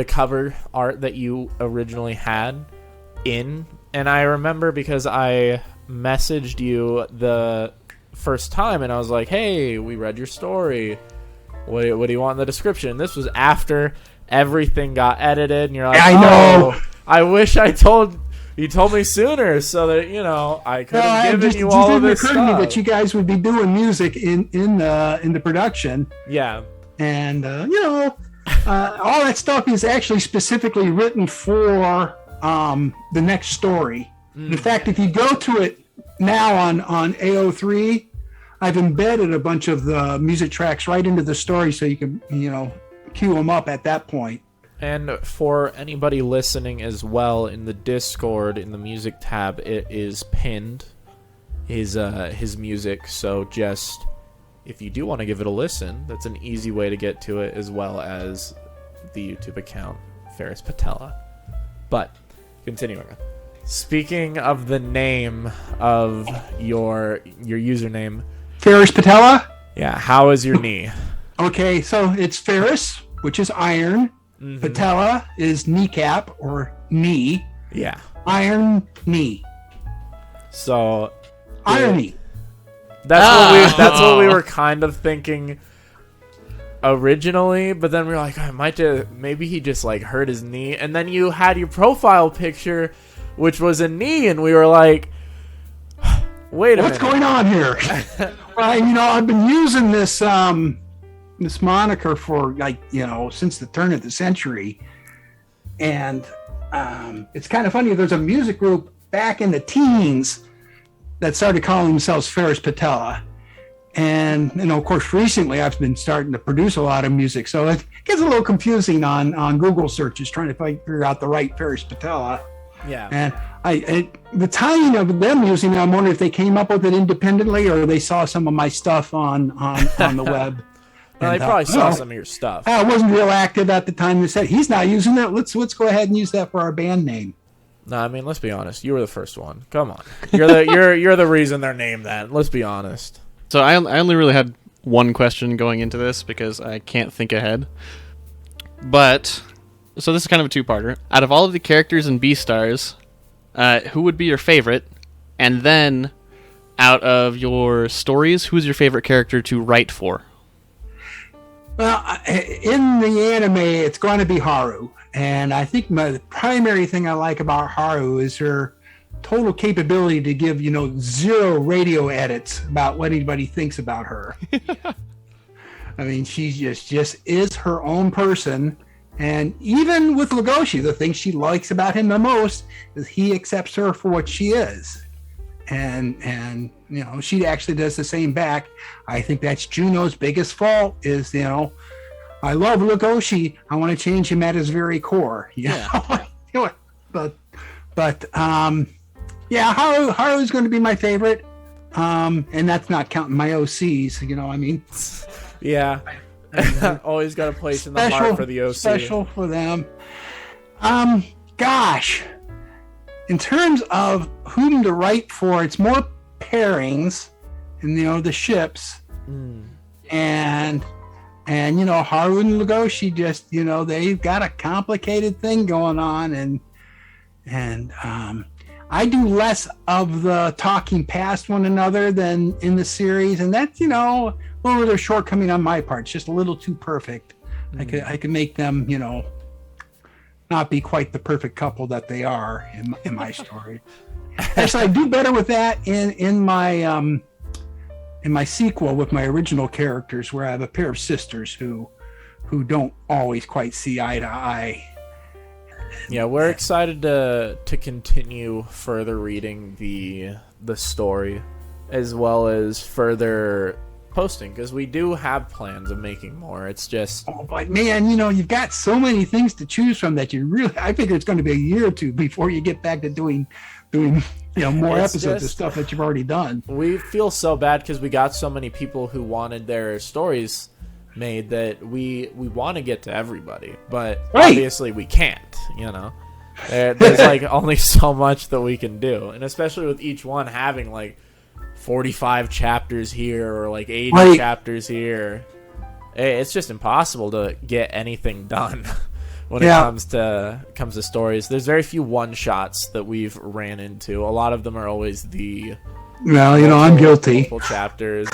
cover art that you originally had in. And I remember because I messaged you the first time and I was like, hey, we read your story. What do you want in the description? This was after everything got edited, and you're like, I know. Oh, I wish you told me sooner so that I could have given you all of this stuff. It didn't occur to me that you guys would be doing music in the production. Yeah, and all that stuff is actually specifically written for the next story. In fact, if you go to it now on AO3, I've embedded a bunch of the music tracks right into the story, so you can queue them up at that point. And for anybody listening as well, in the Discord, in the music tab, it is pinned, his music. So just, if you do want to give it a listen, that's an easy way to get to it, as well as the YouTube account, Ferrous Patella. But, continuing on. Speaking of the name of your username, Ferrous Patella? Yeah, how is your knee? Okay, so it's Ferrous, which is iron. Mm-hmm. Patella is kneecap or knee. Yeah. Iron knee. So irony. That's what we were kind of thinking originally, but then we were like, maybe he just like hurt his knee, and then you had your profile picture, which was a knee, and we were like, Wait a What's minute. going on here? Well, I've been using this this moniker for since the turn of the century, and it's kind of funny. There's a music group back in the teens that started calling themselves Ferrous Patella, and of course recently I've been starting to produce a lot of music, so it gets a little confusing on Google searches trying to figure out the right Ferrous Patella. Yeah. And the timing of them using it, I'm wondering if they came up with it independently or they saw some of my stuff on the web. Well, they probably saw some of your stuff. I wasn't real active at the time. They said he's not using it. Let's go ahead and use that for our band name. No, I mean, let's be honest. You were the first one. Come on. You're the reason they're named that. Let's be honest. So I only really had one question going into this because I can't think ahead. But so this is kind of a two-parter. Out of all of the characters in Beastars, who would be your favorite? And then, out of your stories, who's your favorite character to write for? Well, in the anime, it's going to be Haru. And I think the primary thing I like about Haru is her total capability to give, zero radio edits about what anybody thinks about her. I mean, she just is her own person. And even with Legoshi, the thing she likes about him the most is he accepts her for what she is. And she actually does the same back. I think that's Juno's biggest fault is, I love Legoshi. I want to change him at his very core. Yeah. Haru's going to be my favorite. And that's not counting my OCs, Yeah. Always got a place in the heart for the OC. Special for them. Gosh. In terms of whom to write for, it's more pairings and the ships. And Haru and Legoshi just, they've got a complicated thing going on, and I do less of the talking past one another than in the series, and that's a little bit of shortcoming on my part. It's just a little too perfect. I could make them not be quite the perfect couple that they are in my story. Actually, I do better with that in my sequel with my original characters, where I have a pair of sisters who don't always quite see eye to eye. Yeah, we're excited to continue further reading the story, as well as further posting, because we do have plans of making more. It's just, but man, you've got so many things to choose from that I figure it's going to be a year or two before you get back to doing more episodes of stuff that you've already done. We feel so bad because we got so many people who wanted their stories made that we want to get to everybody, but obviously we can't. There's like only so much that we can do, and especially with each one having like 45 chapters here or like 80 chapters here, it's just impossible to get anything done when it comes to stories. There's very few one shots that we've ran into. A lot of them are always the I'm guilty. Multiple chapters,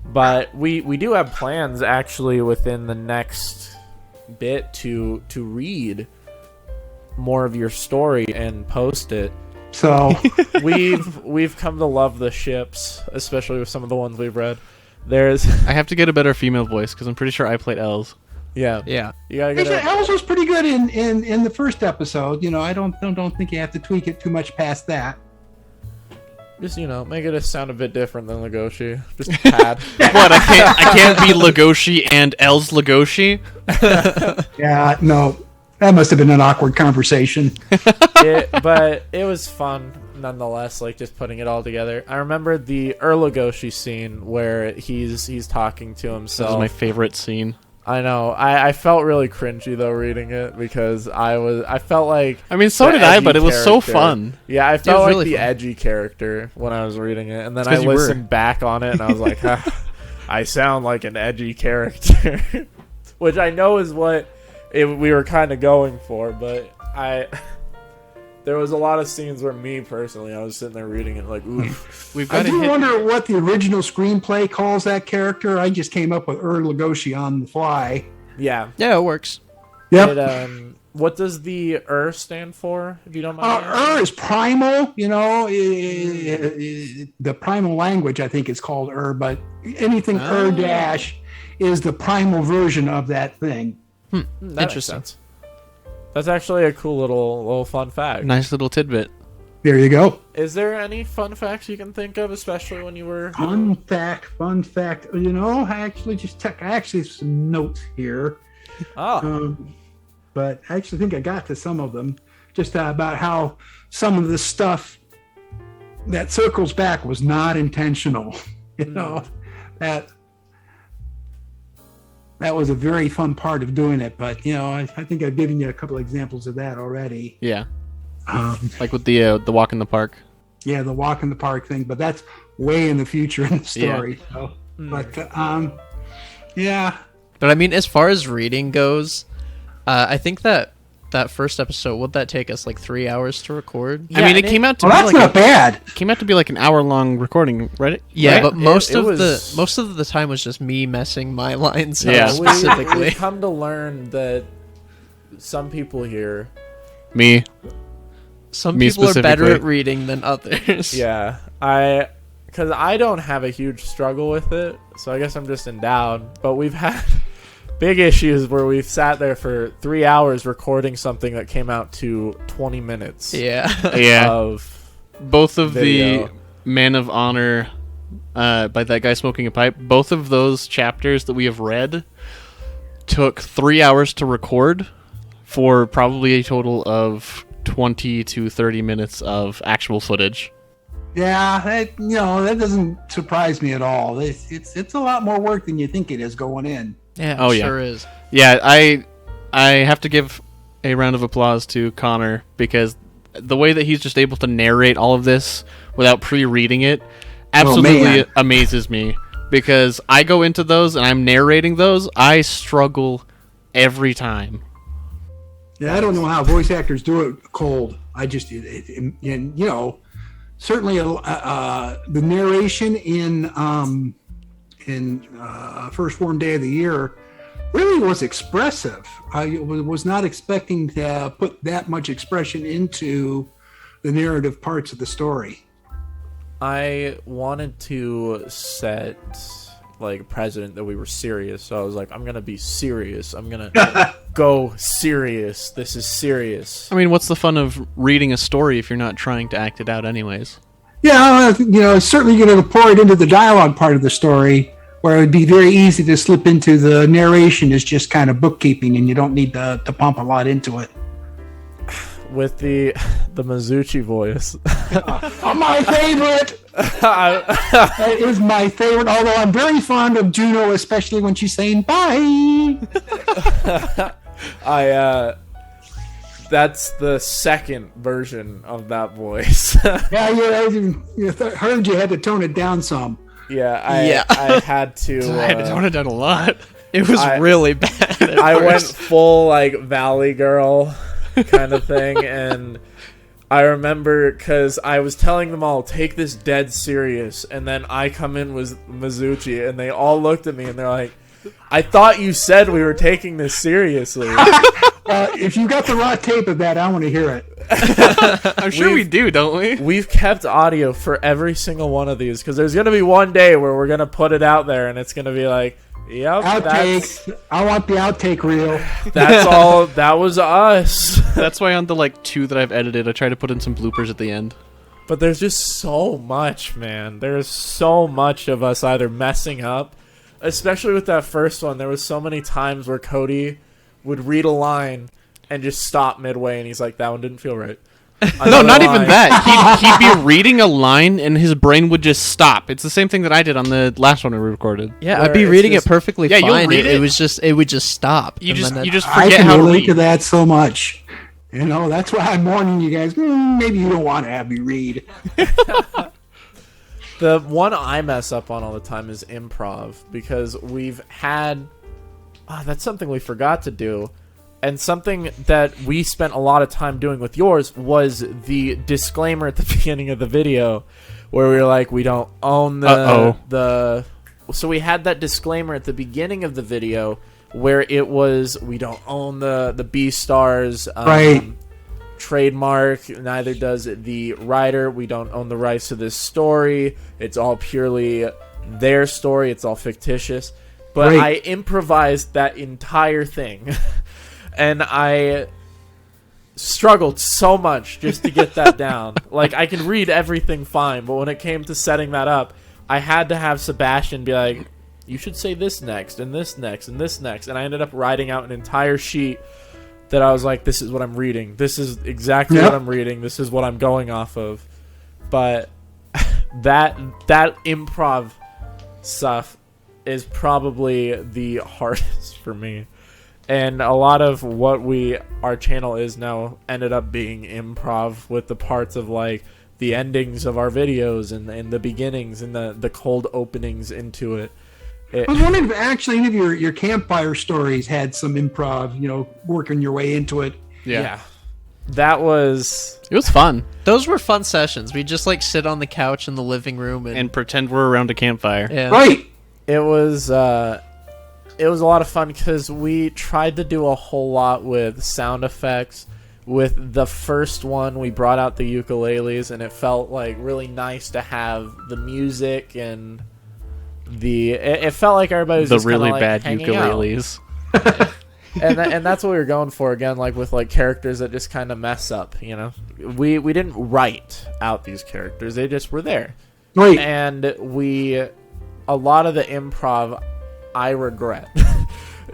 but we do have plans actually within the next bit to read more of your story and post it. So we've come to love the ships, especially with some of the ones we've read. I have to get a better female voice because I'm pretty sure I played Els. Yeah. You gotta get Els was pretty good in the first episode. I don't think you have to tweak it too much past that. Just make it sound a bit different than Legoshi. Just pad. What? I can't be Legoshi and Els Legoshi. Yeah, no. That must have been an awkward conversation. But it was fun nonetheless, like just putting it all together. I remember the Legoshi scene where he's talking to himself. That was my favorite scene. I know. I felt really cringy though reading it because I felt like, I mean, so did I, but it was so fun. Yeah, I felt like really the fun. edgy character when I was reading it, and then I listened back on it and I was like, I sound like an edgy character, which I know is what we were kind of going for, but there was a lot of scenes where me personally, I was sitting there reading it like, ooh. I do wonder what the original screenplay calls that character. I just came up with Legoshi on the fly. Yeah, it works. Yep. what does the stand for, if you don't mind? me asking? Is primal, the primal language, I think it's called but anything dash is the primal version of that thing. That makes Interesting. sense. That's actually a cool little fun fact. Nice little tidbit. There you go. Is there any fun facts you can think of, especially when you were... Fun fact. I actually have some notes here. Oh, But I actually think I got to some of them, just about how some of the stuff that circles back was not intentional. That was a very fun part of doing it. But I think I've given you a couple examples of that already. Yeah. Like with the walk in the park. Yeah, the walk in the park thing, but that's way in the future in the story. So, but yeah. But I mean, as far as reading goes, I think that first episode, would that take us like 3 hours to record? I mean, it came out to Well, be that's like not bad. came out to be like an hour-long recording, right? Yeah, Right? but most It of was- the time was just me messing my lines up Yeah. specifically. We've come to learn that some people here... Me. Some Me people are better specifically. at reading than others. Yeah, because I don't have a huge struggle with it, so I guess I'm just endowed. But we've had big issues where we've sat there for 3 hours recording something that came out to 20 minutes Yeah. Yeah. of Both of video. the Man of Honor by that guy smoking a pipe, both of those chapters that we have read took 3 hours to record for probably a total of 20 to 30 minutes of actual footage. Yeah, that doesn't surprise me at all. It's a lot more work than you think it is going in. Yeah, Oh, it yeah. sure is. Yeah, I have to give a round of applause to Connor because the way that he's just able to narrate all of this without pre-reading it absolutely man. amazes me. Because I go into those and I'm narrating those, I struggle every time. Yeah, I don't know how voice actors do it cold. I just, certainly the narration in First Warm Day of the Year really was expressive. I was not expecting to put that much expression into the narrative parts of the story. I wanted to set like precedent that we were serious, so I was like, I'm gonna be serious. I'm gonna go serious. This is serious. I mean, what's the fun of reading a story if you're not trying to act it out anyways? Yeah, certainly you're going to pour it into the dialogue part of the story, where it would be very easy to slip into the narration is just kind of bookkeeping, and you don't need to pump a lot into it. With the Mizuchi voice. My favorite. That is my favorite. Although I'm very fond of Juno, especially when she's saying bye. That's the second version of that voice. Yeah, heard you had to tone it down some. Yeah, I had to. I had to tone it down a lot. It was really bad. At I went first. full like Valley Girl kind of thing, and I remember because I was telling them all, take this dead serious, and then I come in with Mizuchi, and they all looked at me and they're like, I thought you said we were taking this seriously. If you got the raw tape of that, I want to hear it. I'm sure we do, don't we? We've kept audio for every single one of these because there's going to be one day where we're going to put it out there and it's going to be like, yep, Outtakes. I want the outtake reel. that's all. That was us. That's why on the like 2 that I've edited, I try to put in some bloopers at the end. But there's just so much, man. There's so much of us either messing up, especially with that first one. There was so many times where Cody would read a line and just stop midway, and he's like, that one didn't feel right. No, Another not even line. that. He'd be reading a line and his brain would just stop. It's the same thing that I did on the last one we recorded. Yeah, Where I'd be it's reading just- it perfectly Yeah, you'll fine. read It it. would just stop. You and just then you just I forget can how to relate to read. that so much. That's why I'm warning you guys. Maybe you don't want to have me read. The one I mess up on all the time is improv because we've had... that's something we forgot to do. And something that we spent a lot of time doing with yours was the disclaimer at the beginning of the video where we were like, we don't own the... So we had that disclaimer at the beginning of the video where it was, we don't own the B-Stars Right. trademark, neither does the writer. We don't own the rights to this story. It's all purely their story. It's all fictitious. But I improvised that entire thing. And I struggled so much just to get that down. Like, I can read everything fine, but when it came to setting that up, I had to have Sebastian be like, you should say this next, and this next, and this next. And I ended up writing out an entire sheet that I was like, this is what I'm reading. This is exactly what I'm reading. This is what I'm going off of. But that improv stuff is probably the hardest for me. And a lot of what our channel is now ended up being improv, with the parts of like the endings of our videos and the beginnings and the cold openings into it. I was wondering if actually any of your campfire stories had some improv, working your way into it. Yeah. That was... It was fun. Those were fun sessions. We just like sit on the couch in the living room And pretend we're around a campfire. yeah. Right. It was a lot of fun because we tried to do a whole lot with sound effects. With the first one, we brought out the ukuleles, and it felt like really nice to have the music and it felt like everybody was The just really like bad hanging out. ukuleles. and that's what we were going for again, like with like characters that just kind of mess up. We didn't write out these characters; they just were there. Right. And a lot of the improv I regret.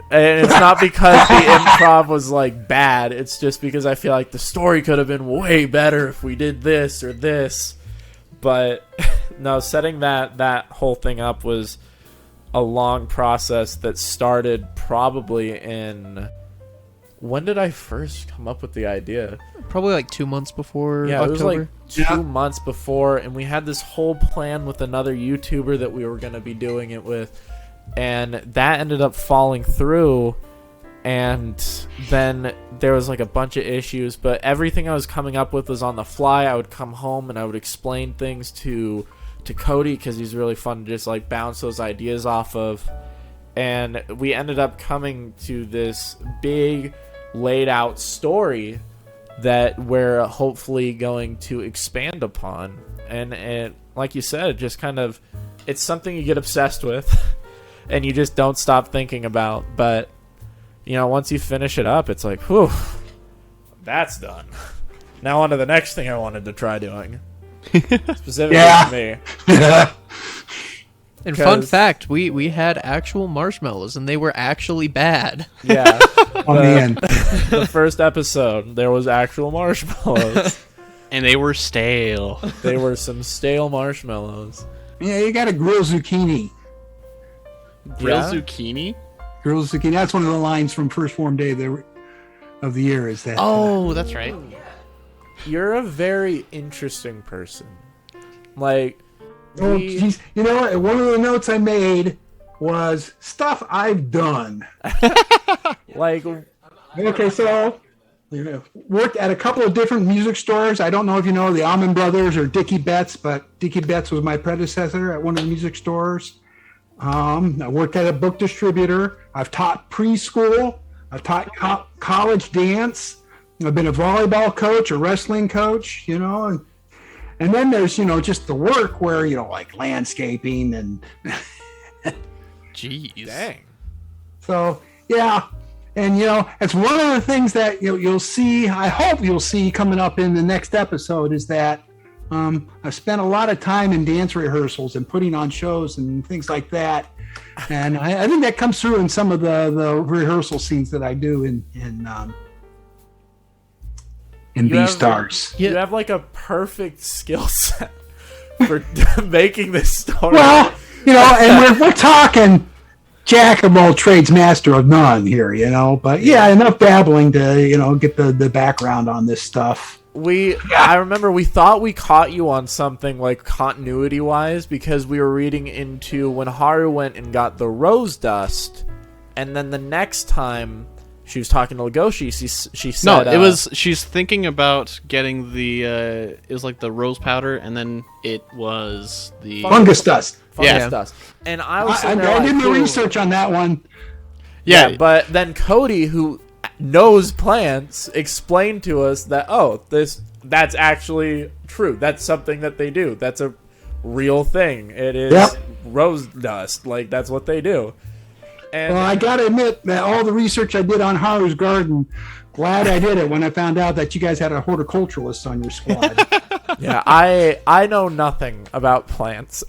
And it's not because the improv was like bad, it's just because I feel like the story could have been way better if we did this or this. But no, setting that whole thing up was a long process that started probably in... When did I first come up with the idea? Probably like 2 months before Yeah, October. it was like 2 months before, and we had this whole plan with another YouTuber that we were going to be doing it with, and that ended up falling through, and then there was like a bunch of issues, but everything I was coming up with was on the fly. I would come home and I would explain things to Cody, because he's really fun to just like bounce those ideas off of, and we ended up coming to this big laid out story that we're hopefully going to expand upon. And like you said, just kind of, it's something you get obsessed with and you just don't stop thinking about. But once you finish it up, it's like, whew, that's done. Now on to the next thing I wanted to try doing. Specifically for me. And fun fact, we had actual marshmallows, and they were actually bad. Yeah. On the end. The first episode, there was actual marshmallows. And they were stale. They were some stale marshmallows. Yeah, you got to grill zucchini. Grilled zucchini? Grill zucchini. That's one of the lines from First Form Day of the year. Is that? Oh, that's right. You're a very interesting person. Like, Oh, geez. You know what? One of the notes I made was stuff I've done. like, Okay, so worked at a couple of different music stores. I don't know if you know the Allman Brothers or Dickie Betts, but Dickie Betts was my predecessor at one of the music stores. I worked at a book distributor. I've taught preschool. I've taught college dance. I've been a volleyball coach, a wrestling coach, and then there's, just the work where, like landscaping and Jeez. dang. so, yeah. And, it's one of the things that you'll see, I hope you'll see coming up in the next episode, is that I've spent a lot of time in dance rehearsals and putting on shows and things like that. And I think that comes through in some of the rehearsal scenes that I do in B-Stars. You have like a perfect skill set for making this story. Well, and we're talking jack of all trades, master of none here, But yeah, enough babbling to get the background on this stuff. I remember we thought we caught you on something like continuity wise, because we were reading into when Haru went and got the rose dust, and then the next time she was talking to Legoshi, she said... No, it was... She's thinking about getting the... it was like the rose powder, and then it was the... Fungus dust. Fungus Yeah. dust. And I was I sitting there did like, my "Ooh." research on that one. Yeah. But then Cody, who knows plants, explained to us that that's actually true. That's something that they do. That's a real thing. It is rose dust. Like, that's what they do. And well, I gotta admit that all the research I did on Haru's garden, glad I did it when I found out that you guys had a horticulturalist on your squad. yeah, I know nothing about plants.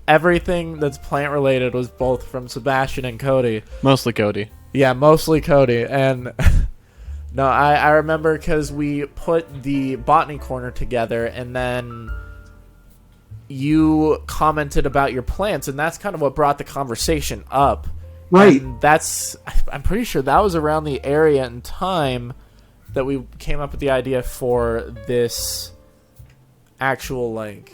Everything that's plant related was both from Sebastian and Cody. Mostly Cody. Yeah, mostly Cody. And no, I remember because we put the botany corner together, and then you commented about your plants, and that's kind of what brought the conversation up. Right. And I'm pretty sure that was around the area and time that we came up with the idea for this actual, like,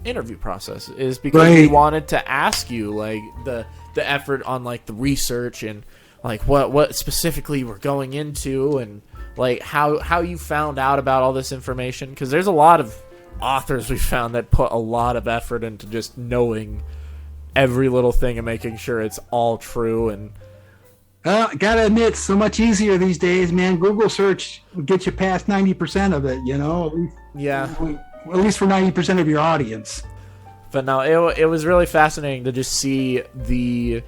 interview process, is because we wanted to ask you, like, the effort on, like, the research and, like, what specifically you were going into, and, like, how you found out about all this information, because there's a lot of authors we found that put a lot of effort into just knowing every little thing and making sure it's all true. And gotta admit, so much easier these days, man. Google search will get you past 90% of it, you know. Yeah, at least for 90% of your audience. but no, it was really fascinating to just see the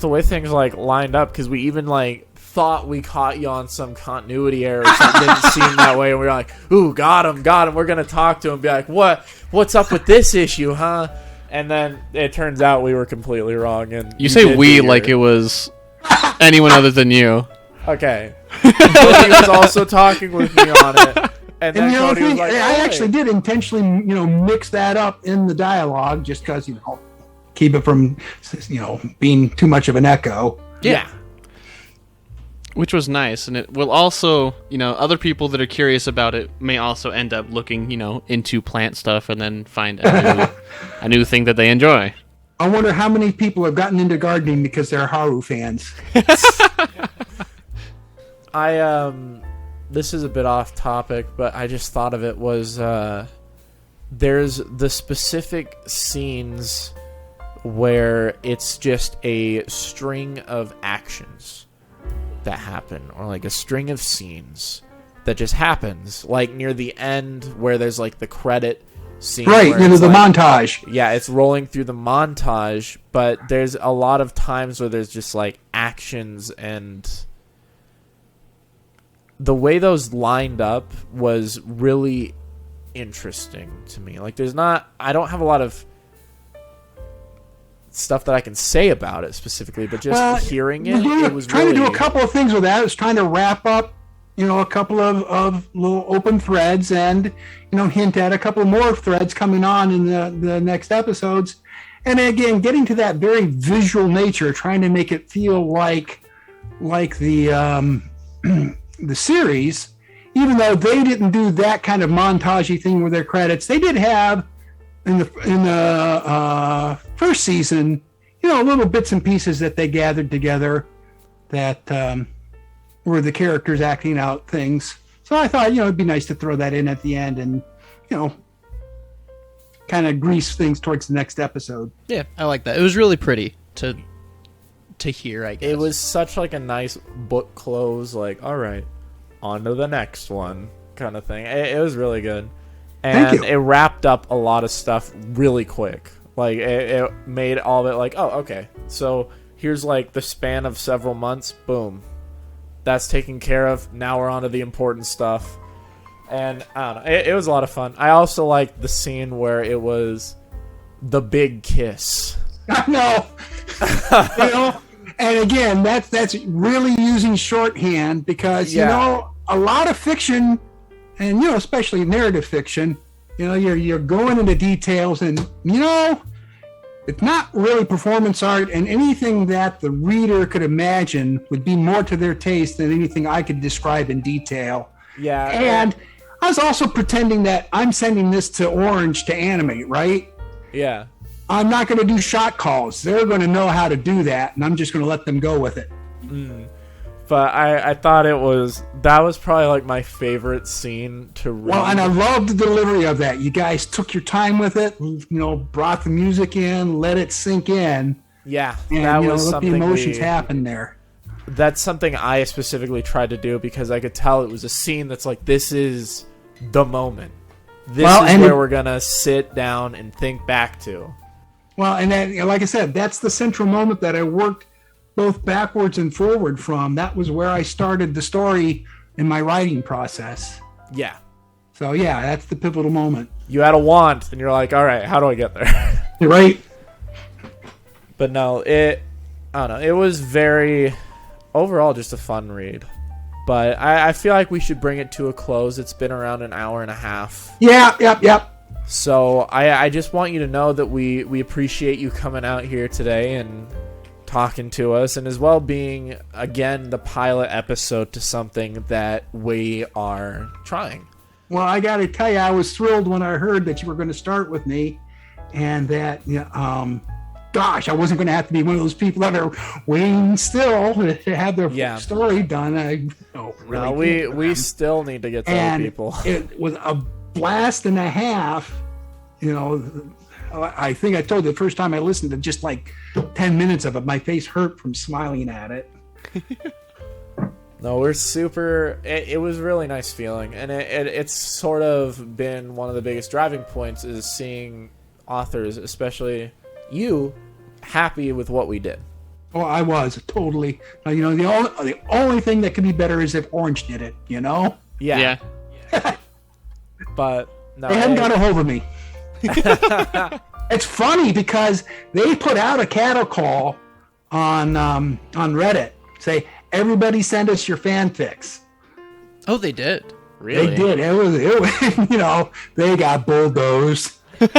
way things, like, lined up, because we even, like, thought we caught you on some continuity error or something. Didn't seem that way, and we were like, ooh, got him, we're gonna talk to him, be like, what's up with this issue, huh? And then it turns out we were completely wrong. And You say we like it was anyone other than you. Okay. Cody was also talking with me on it. And then And Cody was like, I actually did intentionally, mix that up in the dialogue just because, keep it from, being too much of an echo. Yeah. Which was nice, and it will also, other people that are curious about it may also end up looking, into plant stuff and then find a new thing that they enjoy. I wonder how many people have gotten into gardening because they're Haru fans. This is a bit off topic, but I just thought of it was, there's the specific scenes where it's just a string of actions that happen, or like a string of scenes that just happens, like near the end where there's like the credit scene, right, the like, montage. Yeah, it's rolling through the montage, but there's a lot of times where there's just like actions, and the way those lined up was really interesting to me. Like, I don't have a lot of stuff that I can say about it specifically, but just hearing it was trying really... to do a couple of things with that. I was trying to wrap up, a couple of little open threads, and hint at a couple more threads coming on in the next episodes. And again, getting to that very visual nature, trying to make it feel like the the series, even though they didn't do that kind of montagey thing with their credits. They did have in the first season, little bits and pieces that they gathered together that were the characters acting out things. So I thought, it'd be nice to throw that in at the end and, kind of grease things towards the next episode. Yeah, I like that. It was really pretty to hear, I guess. It was such like a nice book close, like, all right, on to the next one kind of thing. It was really good. And it wrapped up a lot of stuff really quick. Like, it made all of it like, oh, okay. So here's like the span of several months. Boom. That's taken care of. Now we're on to the important stuff. And I don't know. It was a lot of fun. I also liked the scene where it was the big kiss. I know. And again, that's really using shorthand because, a lot of fiction, and especially narrative fiction, you're going into details, and it's not really performance art, and anything that the reader could imagine would be more to their taste than anything I could describe in detail. Yeah. And I was also pretending that I'm sending this to Orange to animate, right? Yeah. I'm not going to do shot calls. They're going to know how to do that, and I'm just going to let them go with it. But I thought that was probably like my favorite scene to read. Well, and I love the delivery of that. You guys took your time with it, brought the music in, let it sink in. Yeah, and that you know, was let the something emotions happen there. that's something I specifically tried to do because I could tell it was a scene that's like, this is the moment. This is where we're going to sit down and think back to. Well, and then, like I said, that's the central moment that I worked both backwards and forward from. That was where I started the story in my writing process. Yeah. So, yeah, that's the pivotal moment. You had a want, and you're like, all right, how do I get there? You're right. But no, I don't know. It was overall just a fun read. But I feel like we should bring it to a close. It's been around an hour and a half. Yeah, yep. So I just want you to know that we appreciate you coming out here today and talking to us, and as well being, again, the pilot episode to something that we are trying. Well, I got to tell you, I was thrilled when I heard that you were going to start with me, and that, gosh, I wasn't going to have to be one of those people that are waiting still to have their story done. We still need to get to other people. It was a blast and a half. I think I told you the first time I listened to just like 10 minutes of it, my face hurt from smiling at it. No, we're super. It was a really nice feeling, and it's sort of been one of the biggest driving points is seeing authors, especially you, happy with what we did. Oh, I was totally. The only thing that could be better is if Orange did it. Yeah. But no, they hadn't got a hold of me. It's funny because they put out a cattle call on Reddit. Say, everybody send us your fanfics. Oh, they did. Really? They did. It was they got bulldozed. And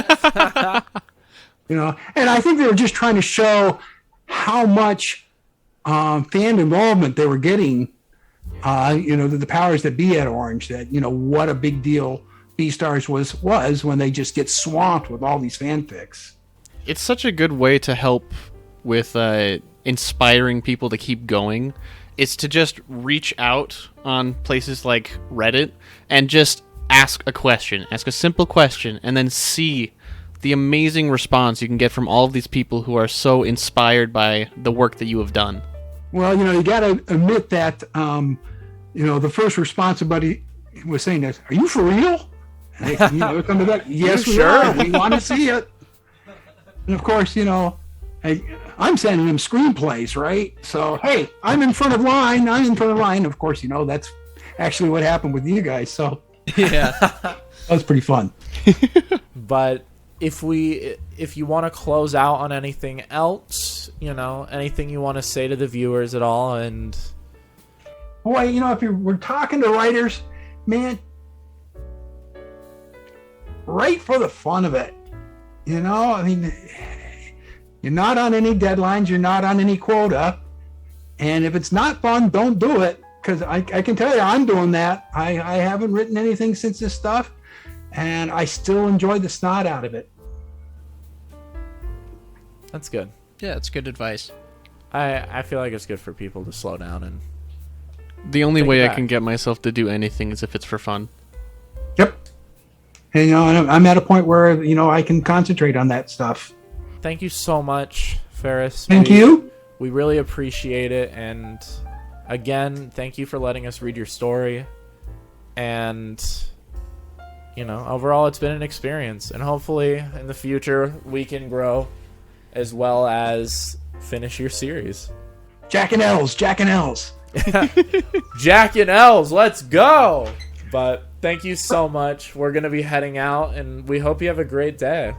I think they were just trying to show how much fan involvement they were getting. The powers that be at Orange. That what a big deal Beastars was when they just get swamped with all these fanfics. It's such a good way to help with inspiring people to keep going. It's to just reach out on places like Reddit and just ask a simple question, and then see the amazing response you can get from all of these people who are so inspired by the work that you have done. Well, you got to admit that, the first response somebody was saying is, "Are you for real?" And they come to that. Yes, we are. We want to see it. And of course, I'm sending them screenplays, right? So, hey, I'm in front of line. Of course, that's actually what happened with you guys. So, yeah, that was pretty fun. But if you want to close out on anything else, anything you want to say to the viewers at all, and boy, if we're talking to writers, man, write for the fun of it. You're not on any deadlines. You're not on any quota. And if it's not fun, don't do it. Because I can tell you, I'm doing that. I haven't written anything since this stuff, and I still enjoy the snot out of it. That's good. Yeah, it's good advice. I feel like it's good for people to slow down and. The only way I can get myself to do anything is if it's for fun. Yep. And, I'm at a point where, I can concentrate on that stuff. Thank you so much, Ferrous. Thank you. We really appreciate it. And again, thank you for letting us read your story. And, overall, it's been an experience. And hopefully, in the future, we can grow as well as finish your series. Jack and Els. Jack and Els, let's go! But thank you so much. We're going to be heading out, and we hope you have a great day.